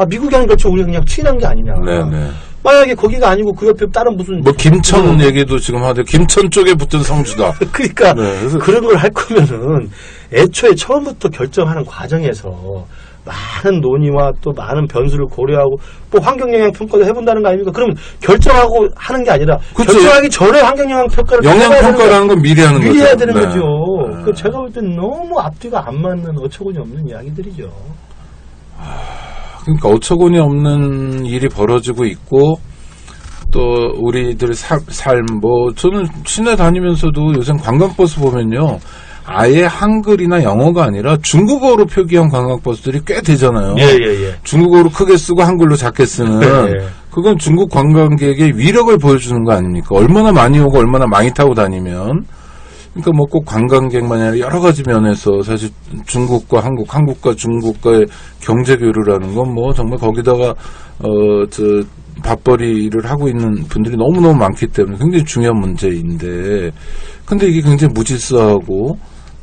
미국이 하는 결정 우리가 그냥 추인한 게 아니냐. 네네. 만약에 거기가 아니고 그 옆에 다른 무슨 뭐 김천 얘기도 지금 하는데 김천 쪽에 붙은 성주다. 그러니까 네, 그래서 그런 걸 할 거면은 애초에 처음부터 결정하는 과정에서 많은 논의와 또 많은 변수를 고려하고 또 환경영향 평가도 해본다는 거 아닙니까? 그러면 결정하고 하는 게 아니라 그쵸. 결정하기 전에 환경영향 평가를 영향평가라는 건 미리 하는 거죠. 미리 해야 되는 네. 거죠. 네. 그 제가 볼 땐 너무 앞뒤가 안 맞는 어처구니 없는 이야기들이죠. 그러니까 어처구니 없는 일이 벌어지고 있고 또 우리들 삶 저는 시내 다니면서도 요즘 관광버스 보면요. 아예 한글이나 영어가 아니라 중국어로 표기한 관광버스들이 꽤 되잖아요. 예. 중국어로 크게 쓰고 한글로 작게 쓰는 예. 그건 중국 관광객의 위력을 보여주는 거 아닙니까? 얼마나 많이 오고 얼마나 많이 타고 다니면 그러니까 뭐 꼭 관광객만이 아니라 여러 가지 면에서 사실 중국과 한국과 중국과의 경제 교류라는 건 뭐 정말 거기다가 밥벌이를 하고 있는 분들이 너무너무 많기 때문에 굉장히 중요한 문제인데 근데 이게 굉장히 무질서하고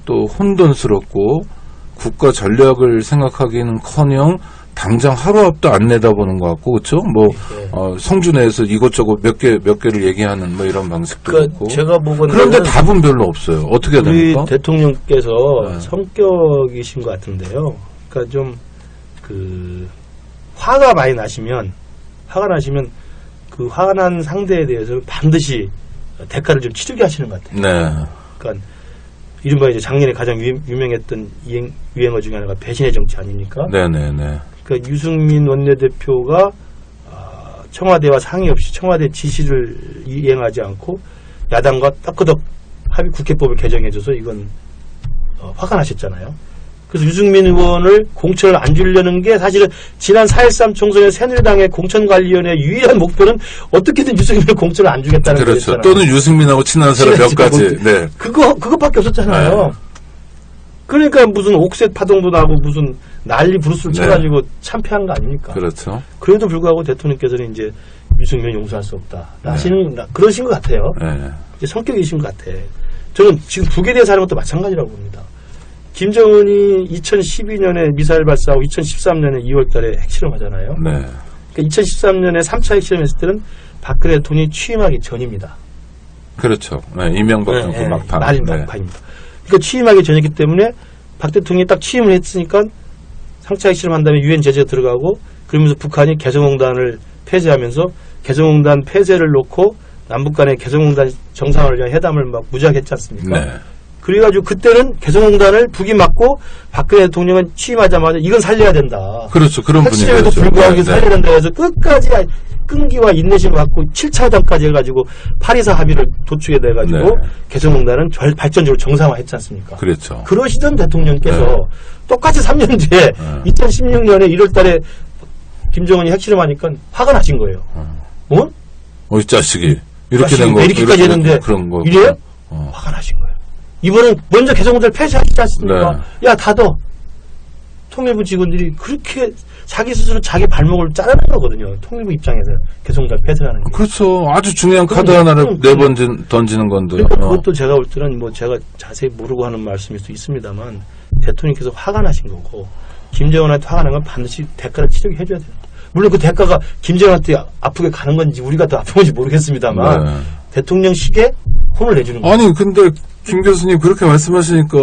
또 혼돈스럽고 국가 전략을 생각하기는커녕 당장 하루 앞도 안 내다보는 것 같고 그렇죠? 성주 내에서 이것저것 몇 개를 얘기하는 뭐 이런 방식도 있고. 제가 보건데 그런데 답은 별로 없어요. 어떻게 해야 됩니까? 우리 대통령께서 네. 성격이신 것 같은데요. 그러니까 좀 화가 많이 나시면 그 화가 난 상대에 대해서 반드시 대가를 좀 치르게 하시는 것 같아요. 네. 그러니까 이른바 이제 작년에 가장 유명했던 유행어 중에 하나가 배신의 정치 아닙니까? 네네네. 그러니까 유승민 원내대표가 청와대와 상의 없이 청와대 지시를 이행하지 않고 야당과 따끄덕 국회법을 개정해줘서 이건 화가 나셨잖아요. 그래서 유승민 의원을 공천을 안 주려는 게 사실은 지난 4.13 총선의 새누리당의 공천관리위원회의 유일한 목표는 어떻게든 유승민을 공천을 안 주겠다는 그렇죠. 거였잖아요. 또는 유승민하고 친한 사람 몇 가지. 네. 그것밖에 없었잖아요. 네. 그러니까 무슨 옥색 파동도 나고 무슨 난리 부르스를 쳐가지고 참패한 거 아닙니까? 그렇죠. 그래도 불구하고 대통령께서는 이제 유승민을 용서할 수 없다. 그러신 것 같아요. 네. 이제 성격이신 것 같아. 저는 지금 북에 대해서 하는 것도 마찬가지라고 봅니다. 김정은이 2012년에 미사일 발사하고 2013년에 2월 달에 핵실험하잖아요. 네. 그러니까 2013년에 3차 핵실험했을 때는 박근혜 대통령이 취임하기 전입니다. 그렇죠. 네, 이명박 정부 막판. 막판입니다. 그러니까 취임하기 전이기 때문에 박 대통령이 딱 취임을 했으니까 3차 핵실험 한 다음에 유엔 제재가 들어가고 그러면서 북한이 개성공단을 폐쇄하면서 개성공단 폐쇄를 놓고 남북 간의 개성공단 정상화를 위한 회담을 막 무지하게 했지 않습니까? 네. 그래가지고 그때는 개성공단을 북이 맞고 박근혜 대통령은 취임하자마자 이건 살려야 된다. 그렇죠. 그런 핵심에도 분위기였죠. 불구하고 네, 살려야 된다 해서 끝까지 끈기와 인내심을 갖고 7차전까지 해가지고 파리사 합의를 도출해 돼가지고 네. 개성공단은 발전적으로 정상화했지 않습니까? 그렇죠. 그러시던 대통령께서 네. 똑같이 3년 뒤에 2016년에 1월 달에 김정은이 핵실험하니까 화가 나신 거예요. 어? 이 자식이. 이렇게 자식이 된 거. 왜 이렇게까지 했는데 그런 거. 이래요? 화가 나신 거예요. 이번엔 먼저 개성공단을 폐쇄하시지 않습니까? 네. 야, 닫어. 통일부 직원들이 그렇게 자기 스스로 자기 발목을 자르는 거거든요. 통일부 입장에서 개성공단 폐쇄하는 게. 그렇죠. 아주 중요한 카드 하나를 던지는 건데. 그러니까 그것도 제가 볼 때는 뭐 제가 자세히 모르고 하는 말씀일 수 있습니다만 대통령께서 화가 나신 거고 김정은한테 화가 난 건 반드시 대가를 치르게 해줘야 돼요. 물론 그 대가가 김정은한테 아프게 가는 건지 우리가 더 아픈 건지 모르겠습니다만 네. 대통령식에 혼을 내주는 거예요. 아니 근데 김 교수님 그렇게 말씀하시니까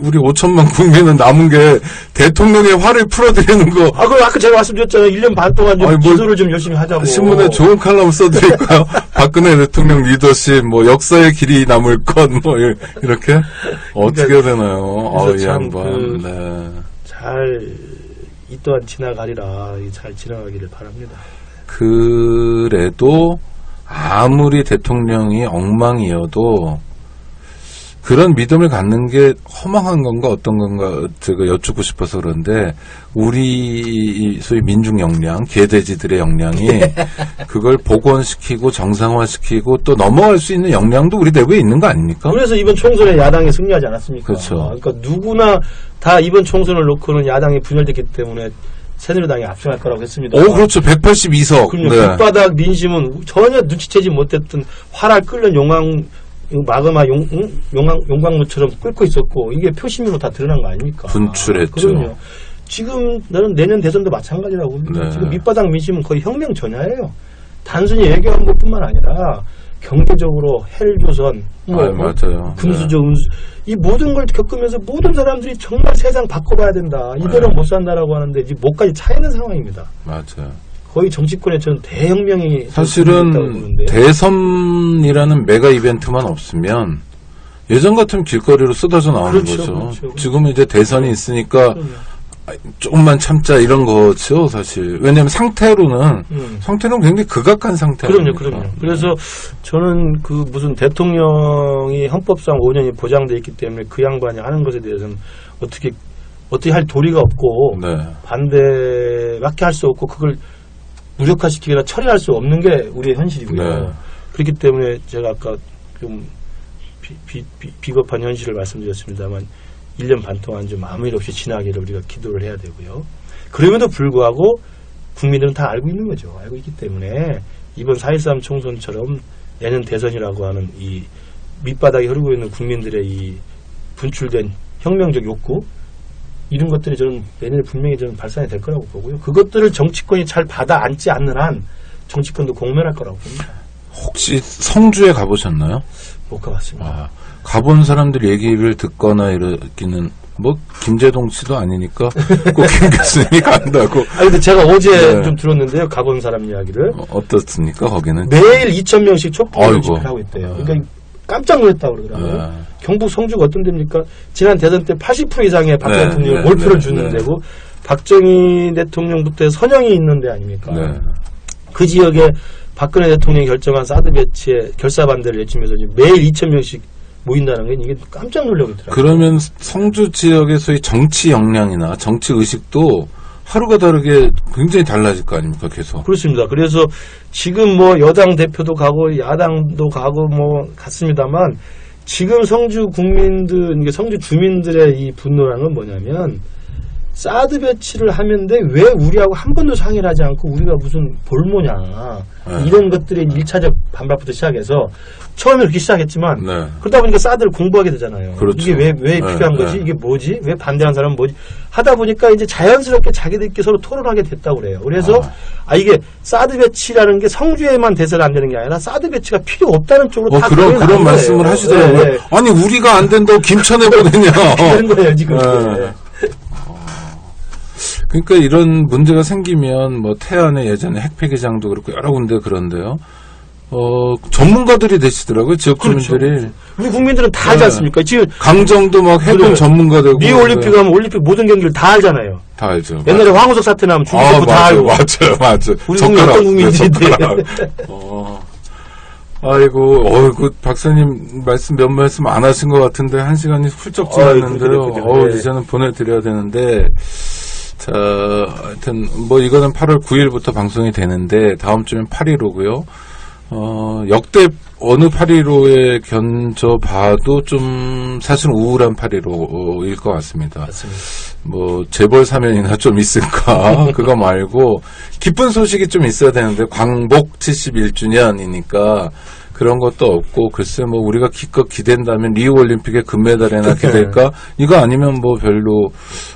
우리 5천만 국민은 남은 게 대통령의 화를 풀어드리는 거. 아까 제가 말씀드렸잖아요. 1년 반 동안 좀 아니, 기도를 좀 열심히 하자고. 신문에 좋은 칼럼 써드릴까요? 박근혜 대통령 리더십, 뭐 역사의 길이 남을 것, 뭐 이렇게 어떻게 해야 되나요? 그래서 이 참 양반. 네. 이 또한 지나가리라. 잘 지나가기를 바랍니다. 그래도 아무리 대통령이 엉망이어도 그런 믿음을 갖는 게 허망한 건가 어떤 건가 제가 여쭙고 싶어서 그런데 우리 소위 민중 역량, 개돼지들의 역량이 그걸 복원시키고 정상화시키고 또 넘어갈 수 있는 역량도 우리 내부에 있는 거 아닙니까? 그래서 이번 총선에 야당이 승리하지 않았습니까? 그렇죠. 그러니까 누구나 다 이번 총선을 놓고는 야당이 분열됐기 때문에 새누리당이 압승할 거라고 했습니다. 그렇죠. 182석. 그럼요. 네. 밑바닥 민심은 전혀 눈치채지 못했던 활알 끓는 마그마 용광로처럼 끓고 있었고 이게 표심으로 다 드러난 거 아닙니까? 분출했죠. 그럼요. 지금 나는 내년 대선도 마찬가지라고 봅니다. 네. 지금 밑바닥 민심은 거의 혁명 전야예요. 단순히 외교한 것뿐만 아니라 경제적으로 헬조선, 맞아요. 금수저, 운수 이 모든 걸 겪으면서 모든 사람들이 정말 세상 바꿔봐야 된다. 이대로 못 산다라고 하는데 이제 목까지 차 있는 상황입니다. 맞아요. 거의 정치권에 저는 대혁명이 사실은 있다고 보는데. 대선이라는 메가 이벤트만 없으면 예전 같으면 길거리로 쏟아져 나오는 그렇죠, 거죠. 그렇죠. 지금은 이제 대선이 있으니까 그럼요. 조금만 참자 이런 거죠, 사실. 왜냐하면 상태로는 굉장히 극악한 상태. 그럼요. 그래서 저는 그 무슨 대통령이 헌법상 5년이 보장돼 있기 때문에 그 양반이 하는 것에 대해서는 어떻게 할 도리가 없고 네. 반대밖에 할 수 없고 그걸 무력화시키거나 처리할 수 없는 게 우리의 현실이고요. 네. 그렇기 때문에 제가 아까 좀 비겁한 현실을 말씀드렸습니다만 1년 반 동안 좀 아무 일 없이 지나기를 우리가 기도를 해야 되고요. 그럼에도 불구하고 국민들은 다 알고 있는 거죠. 알고 있기 때문에 이번 4.13 총선처럼 내년 대선이라고 하는 이 밑바닥에 흐르고 있는 국민들의 이 분출된 혁명적 욕구 이런 것들이 저는 내년에 분명히 저는 발산이 될 거라고 보고요. 그것들을 정치권이 잘 받아 안지 않는 한 정치권도 공멸할 거라고 봅니다. 혹시 성주에 가보셨나요? 못 가봤습니다. 가본 사람들 얘기를 듣거나 이러기는 뭐 김재동 씨도 아니니까 꼭 김 교수님이 간다고. 근데 제가 어제 네. 좀 들었는데요. 가본 사람 이야기를. 어떻습니까 거기는? 매일 2,000명씩 촉구 아이고. 집회를 하고 있대요. 그러니까 깜짝 놀랐다고 그러더라고요. 네. 경북 성주가 어떤 데입니까? 지난 대선 때 80% 이상의 박 네, 대통령을 네, 몰표를 네, 주는 네. 데고 박정희 대통령부터 선영이 있는 데 아닙니까? 네. 그 지역에 박근혜 대통령이 결정한 사드 배치에 결사 반대를 외치면서 지금 매일 2,000명씩 모인다는 게 이게 깜짝 놀라고 있더라고요. 그러면 성주 지역의 소위 정치 역량이나 정치 의식도 하루가 다르게 굉장히 달라질 거 아닙니까, 계속. 그렇습니다. 그래서 지금 뭐 여당 대표도 가고 야당도 가고 뭐 갔습니다만 지금 성주 국민들, 이게 성주 주민들의 이 분노라는 건 뭐냐면 사드 배치를 하면데 왜 우리하고 한 번도 상의를 하지 않고 우리가 무슨 볼모냐 이런 것들의 1차적 반발부터 시작해서 처음에 그렇게 시작했지만 네. 그러다 보니까 사드를 공부하게 되잖아요. 그렇죠. 이게 왜 필요한 거지? 이게 뭐지? 왜 반대하는 사람은 뭐지? 하다 보니까 이제 자연스럽게 자기들끼리 서로 토론하게 됐다고 그래요. 그래서 이게 사드 배치라는 게 성주에만 돼서는 안 되는 게 아니라 사드 배치가 필요 없다는 쪽으로 다 그런 말씀을 하시더라고요. 네. 아니 우리가 안 된다고 김천에 보내냐. 그런 거예요 지금. 네. 그러니까 이런 문제가 생기면 뭐 태안의 예전에 핵폐기장도 그렇고 여러 군데 그런데요. 전문가들이 되시더라고요. 지역 그렇죠. 주민들이. 우리 국민들은 다 알지 네. 않습니까? 지금 강정도 막 해군 그래. 전문가 되고. 리우 올림픽 하면 올림픽 모든 경기를 다 알잖아요. 다 알죠. 옛날에 황우석 사태 나면 중국도 다 알고. 맞아요. 우리 국민 어떤 국민들인데. 아이고, 그 박사님 몇 말씀 안 하신 것 같은데, 1시간이 훌쩍 지났는데요. 그래. 이제는 보내드려야 되는데, 자, 하여튼, 이거는 8월 9일부터 방송이 되는데, 다음 주면 8.15고요. 역대 어느 8.15에 견져봐도 좀, 사실은 우울한 8.15일 것 같습니다. 맞습니다. 재벌 사면이나 좀 있을까? 그거 말고, 기쁜 소식이 좀 있어야 되는데, 광복 71주년이니까, 그런 것도 없고, 글쎄 우리가 기껏 기댄다면 리우올림픽의 금메달에나 기댈까? 이거 아니면 별로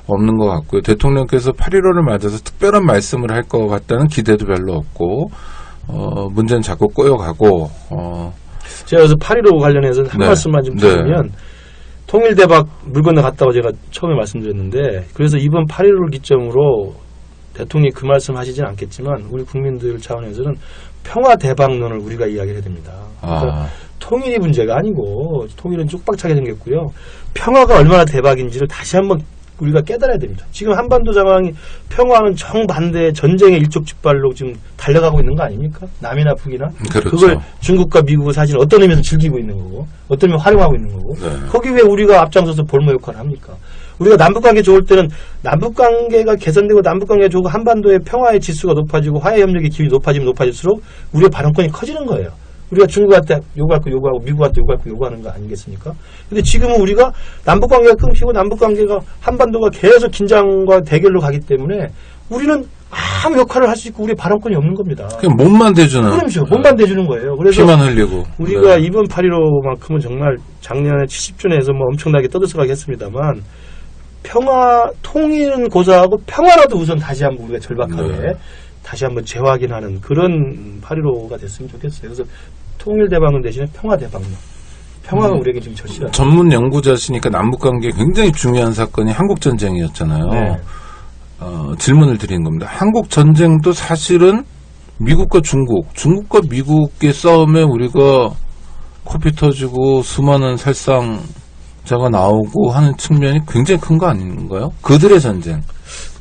없는 것 같고요. 대통령께서 8.15를 맞아서 특별한 말씀을 할 것 같다는 기대도 별로 없고, 문제는 자꾸 꼬여가고, 제가 그래서 8.15 관련해서 한 네. 말씀만 좀 드리면, 통일대박 물 건너 갔다고 제가 처음에 말씀드렸는데, 그래서 이번 8.15를 기점으로 대통령이 그 말씀 하시진 않겠지만, 우리 국민들 차원에서는 평화 대박론을 우리가 이야기해야 됩니다. 그러니까 통일이 문제가 아니고, 통일은 쪽박차게 생겼고요. 평화가 얼마나 대박인지를 다시 한번 우리가 깨달아야 됩니다. 지금 한반도 상황이 평화는 정반대 전쟁의 일촉즉발로 지금 달려가고 있는 거 아닙니까? 남이나 북이나. 그렇죠. 그걸 중국과 미국은 사실 어떤 의미에서 즐기고 있는 거고, 어떤 의미에서 활용하고 있는 거고, 네. 거기 왜 우리가 앞장서서 볼모 역할을 합니까? 우리가 남북관계 좋을 때는 남북관계가 개선되고 남북관계가 좋고 한반도의 평화의 지수가 높아지고 화해협력의 기율이 높아지면 높아질수록 우리의 발언권이 커지는 거예요. 우리가 중국한테 요구할 거 요구하고 미국한테 요구할 거 요구하는 거 아니겠습니까? 근데 지금은 우리가 남북관계가 끊기고 남북관계가 한반도가 계속 긴장과 대결로 가기 때문에 우리는 아무 역할을 할 수 있고 우리의 발언권이 없는 겁니다. 그냥 몸만 대주는. 그렇죠. 몸만 대주는 거예요. 그래서 피만 흘리고. 우리가 네. 이번 8.15만큼은 정말 작년에 70주년에서 엄청나게 떠들썩하게 했습니다만 평화, 통일은 고사하고 평화라도 우선 다시 한번 우리가 절박하게 네. 다시 한번 재확인하는 그런 8.15가 됐으면 좋겠어요. 그래서 통일 대박론 대신에 평화 대박론. 평화가 우리에게 지금 절실하다. 전문 연구자시니까 남북관계 굉장히 중요한 사건이 한국전쟁이었잖아요. 네. 질문을 드린 겁니다. 한국전쟁도 사실은 미국과 중국과 미국의 싸움에 우리가 코피 터지고 수많은 살상자가 나오고 하는 측면이 굉장히 큰 거 아닌가요? 그들의 전쟁.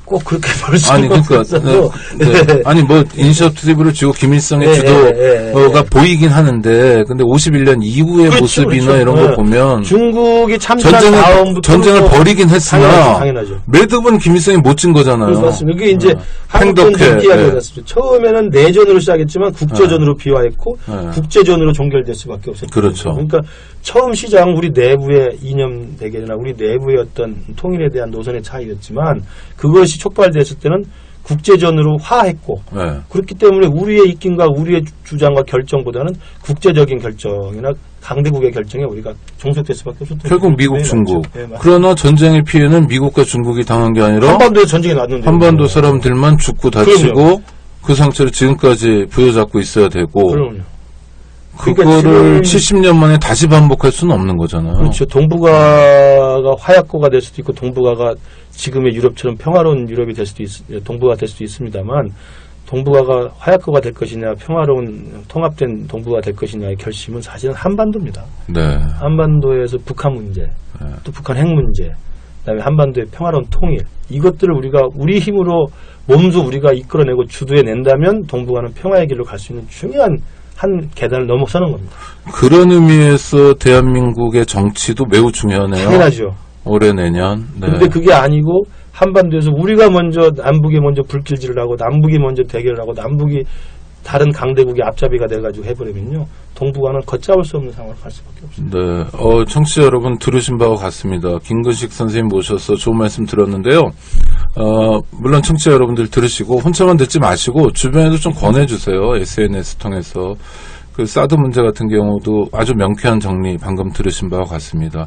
꼭 그렇게 볼 수는 아니, 그러니까, 없어도. 네. 아니, 이니셔티브를 쥐고 김일성의 주도가 보이긴 하는데, 근데 51년 이후의 그렇죠, 모습이나 그렇죠. 이런 거 보면, 중국이 참전한 다음부터 전쟁을 벌이긴 했으나, 당연하죠. 매듭은 김일성이 못 진 거잖아요. 맞습니다. 이게 이제 한국전쟁 이야기가 됐습니다. 처음에는 내전으로 시작했지만 국제전으로 비화했고, 국제전으로 종결될 수밖에 없었죠. 그렇죠. 그러니까 처음 시작은 우리 내부의 이념 대결이나 우리 내부의 어떤 통일에 대한 노선의 차이였지만, 그것이 촉발됐을 때는 국제전으로 화했고 그렇기 때문에 우리의 입김과 우리의 주장과 결정보다는 국제적인 결정이나 강대국의 결정에 우리가 종속될 수밖에 없었던 결국 미국, 중국. 네, 그러나 전쟁의 피해는 미국과 중국이 당한 게 아니라 한반도에 전쟁이 났는데 한반도 사람들만 죽고 다치고 그럼요. 그 상처를 지금까지 부여잡고 있어야 되고 그럼요. 그거를 70년 만에 다시 반복할 수는 없는 거잖아요. 그렇죠. 동북아가 화약고가 될 수도 있고 동북아가 지금의 유럽처럼 평화로운 유럽이 될 수도 동북아가 될 수도 있습니다만 동북아가 화약고가 될 것이냐 평화로운 통합된 동북아가 될 것이냐의 결심은 사실은 한반도입니다. 네. 한반도에서 북한 문제, 또 북한 핵 문제, 그다음에 한반도의 평화로운 통일 이것들을 우리가 우리 힘으로 몸소 우리가 이끌어내고 주도해낸다면 동북아는 평화의 길로 갈 수 있는 중요한 한 계단을 넘어서는 겁니다. 그런 의미에서 대한민국의 정치도 매우 중요하네요. 당연하죠. 올해 내년. 네. 근데 그게 아니고 한반도에서 우리가 먼저 남북이 먼저 불길질을 하고 남북이 먼저 대결을 하고 남북이 다른 강대국의 앞잡이가 돼가지고 해버리면요. 동북아는 걷잡을 수 없는 상황으로 갈 수밖에 없습니다. 네. 청취자 여러분 들으신 바와 같습니다. 김근식 선생님 모셔서 좋은 말씀 들었는데요. 물론 청취자 여러분들 들으시고 혼자만 듣지 마시고 주변에도 좀 권해주세요. SNS 통해서. 그 사드 문제 같은 경우도 아주 명쾌한 정리 방금 들으신 바와 같습니다.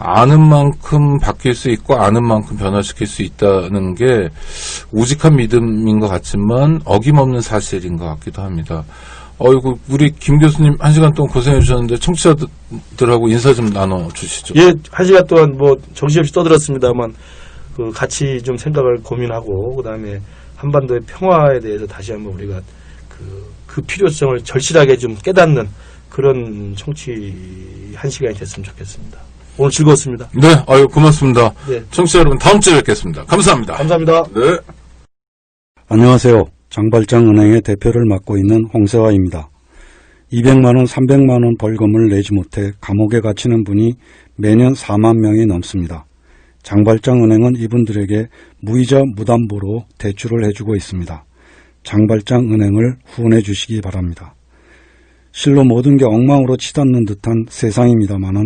아는 만큼 바뀔 수 있고 아는 만큼 변화시킬 수 있다는 게 우직한 믿음인 것 같지만 어김없는 사실인 것 같기도 합니다. 어이구 우리 김 교수님 1시간 동안 고생해 주셨는데 청취자들하고 인사 좀 나눠주시죠. 예, 1시간 동안 뭐 정신없이 떠들었습니다만 그 같이 좀 생각을 고민하고 그다음에 한반도의 평화에 대해서 다시 한번 우리가 그 그 필요성을 절실하게 좀 깨닫는 그런 청취 한 시간이 됐으면 좋겠습니다. 오늘 즐거웠습니다. 네, 아유, 고맙습니다. 네. 청취자 여러분, 다음 주에 뵙겠습니다. 감사합니다. 감사합니다. 네. 안녕하세요. 장발장은행의 대표를 맡고 있는 홍세화입니다. 200만원, 300만원 벌금을 내지 못해 감옥에 갇히는 분이 매년 4만 명이 넘습니다. 장발장은행은 이분들에게 무이자 무담보로 대출을 해주고 있습니다. 장발장은행을 후원해 주시기 바랍니다. 실로 모든 게 엉망으로 치닫는 듯한 세상입니다마는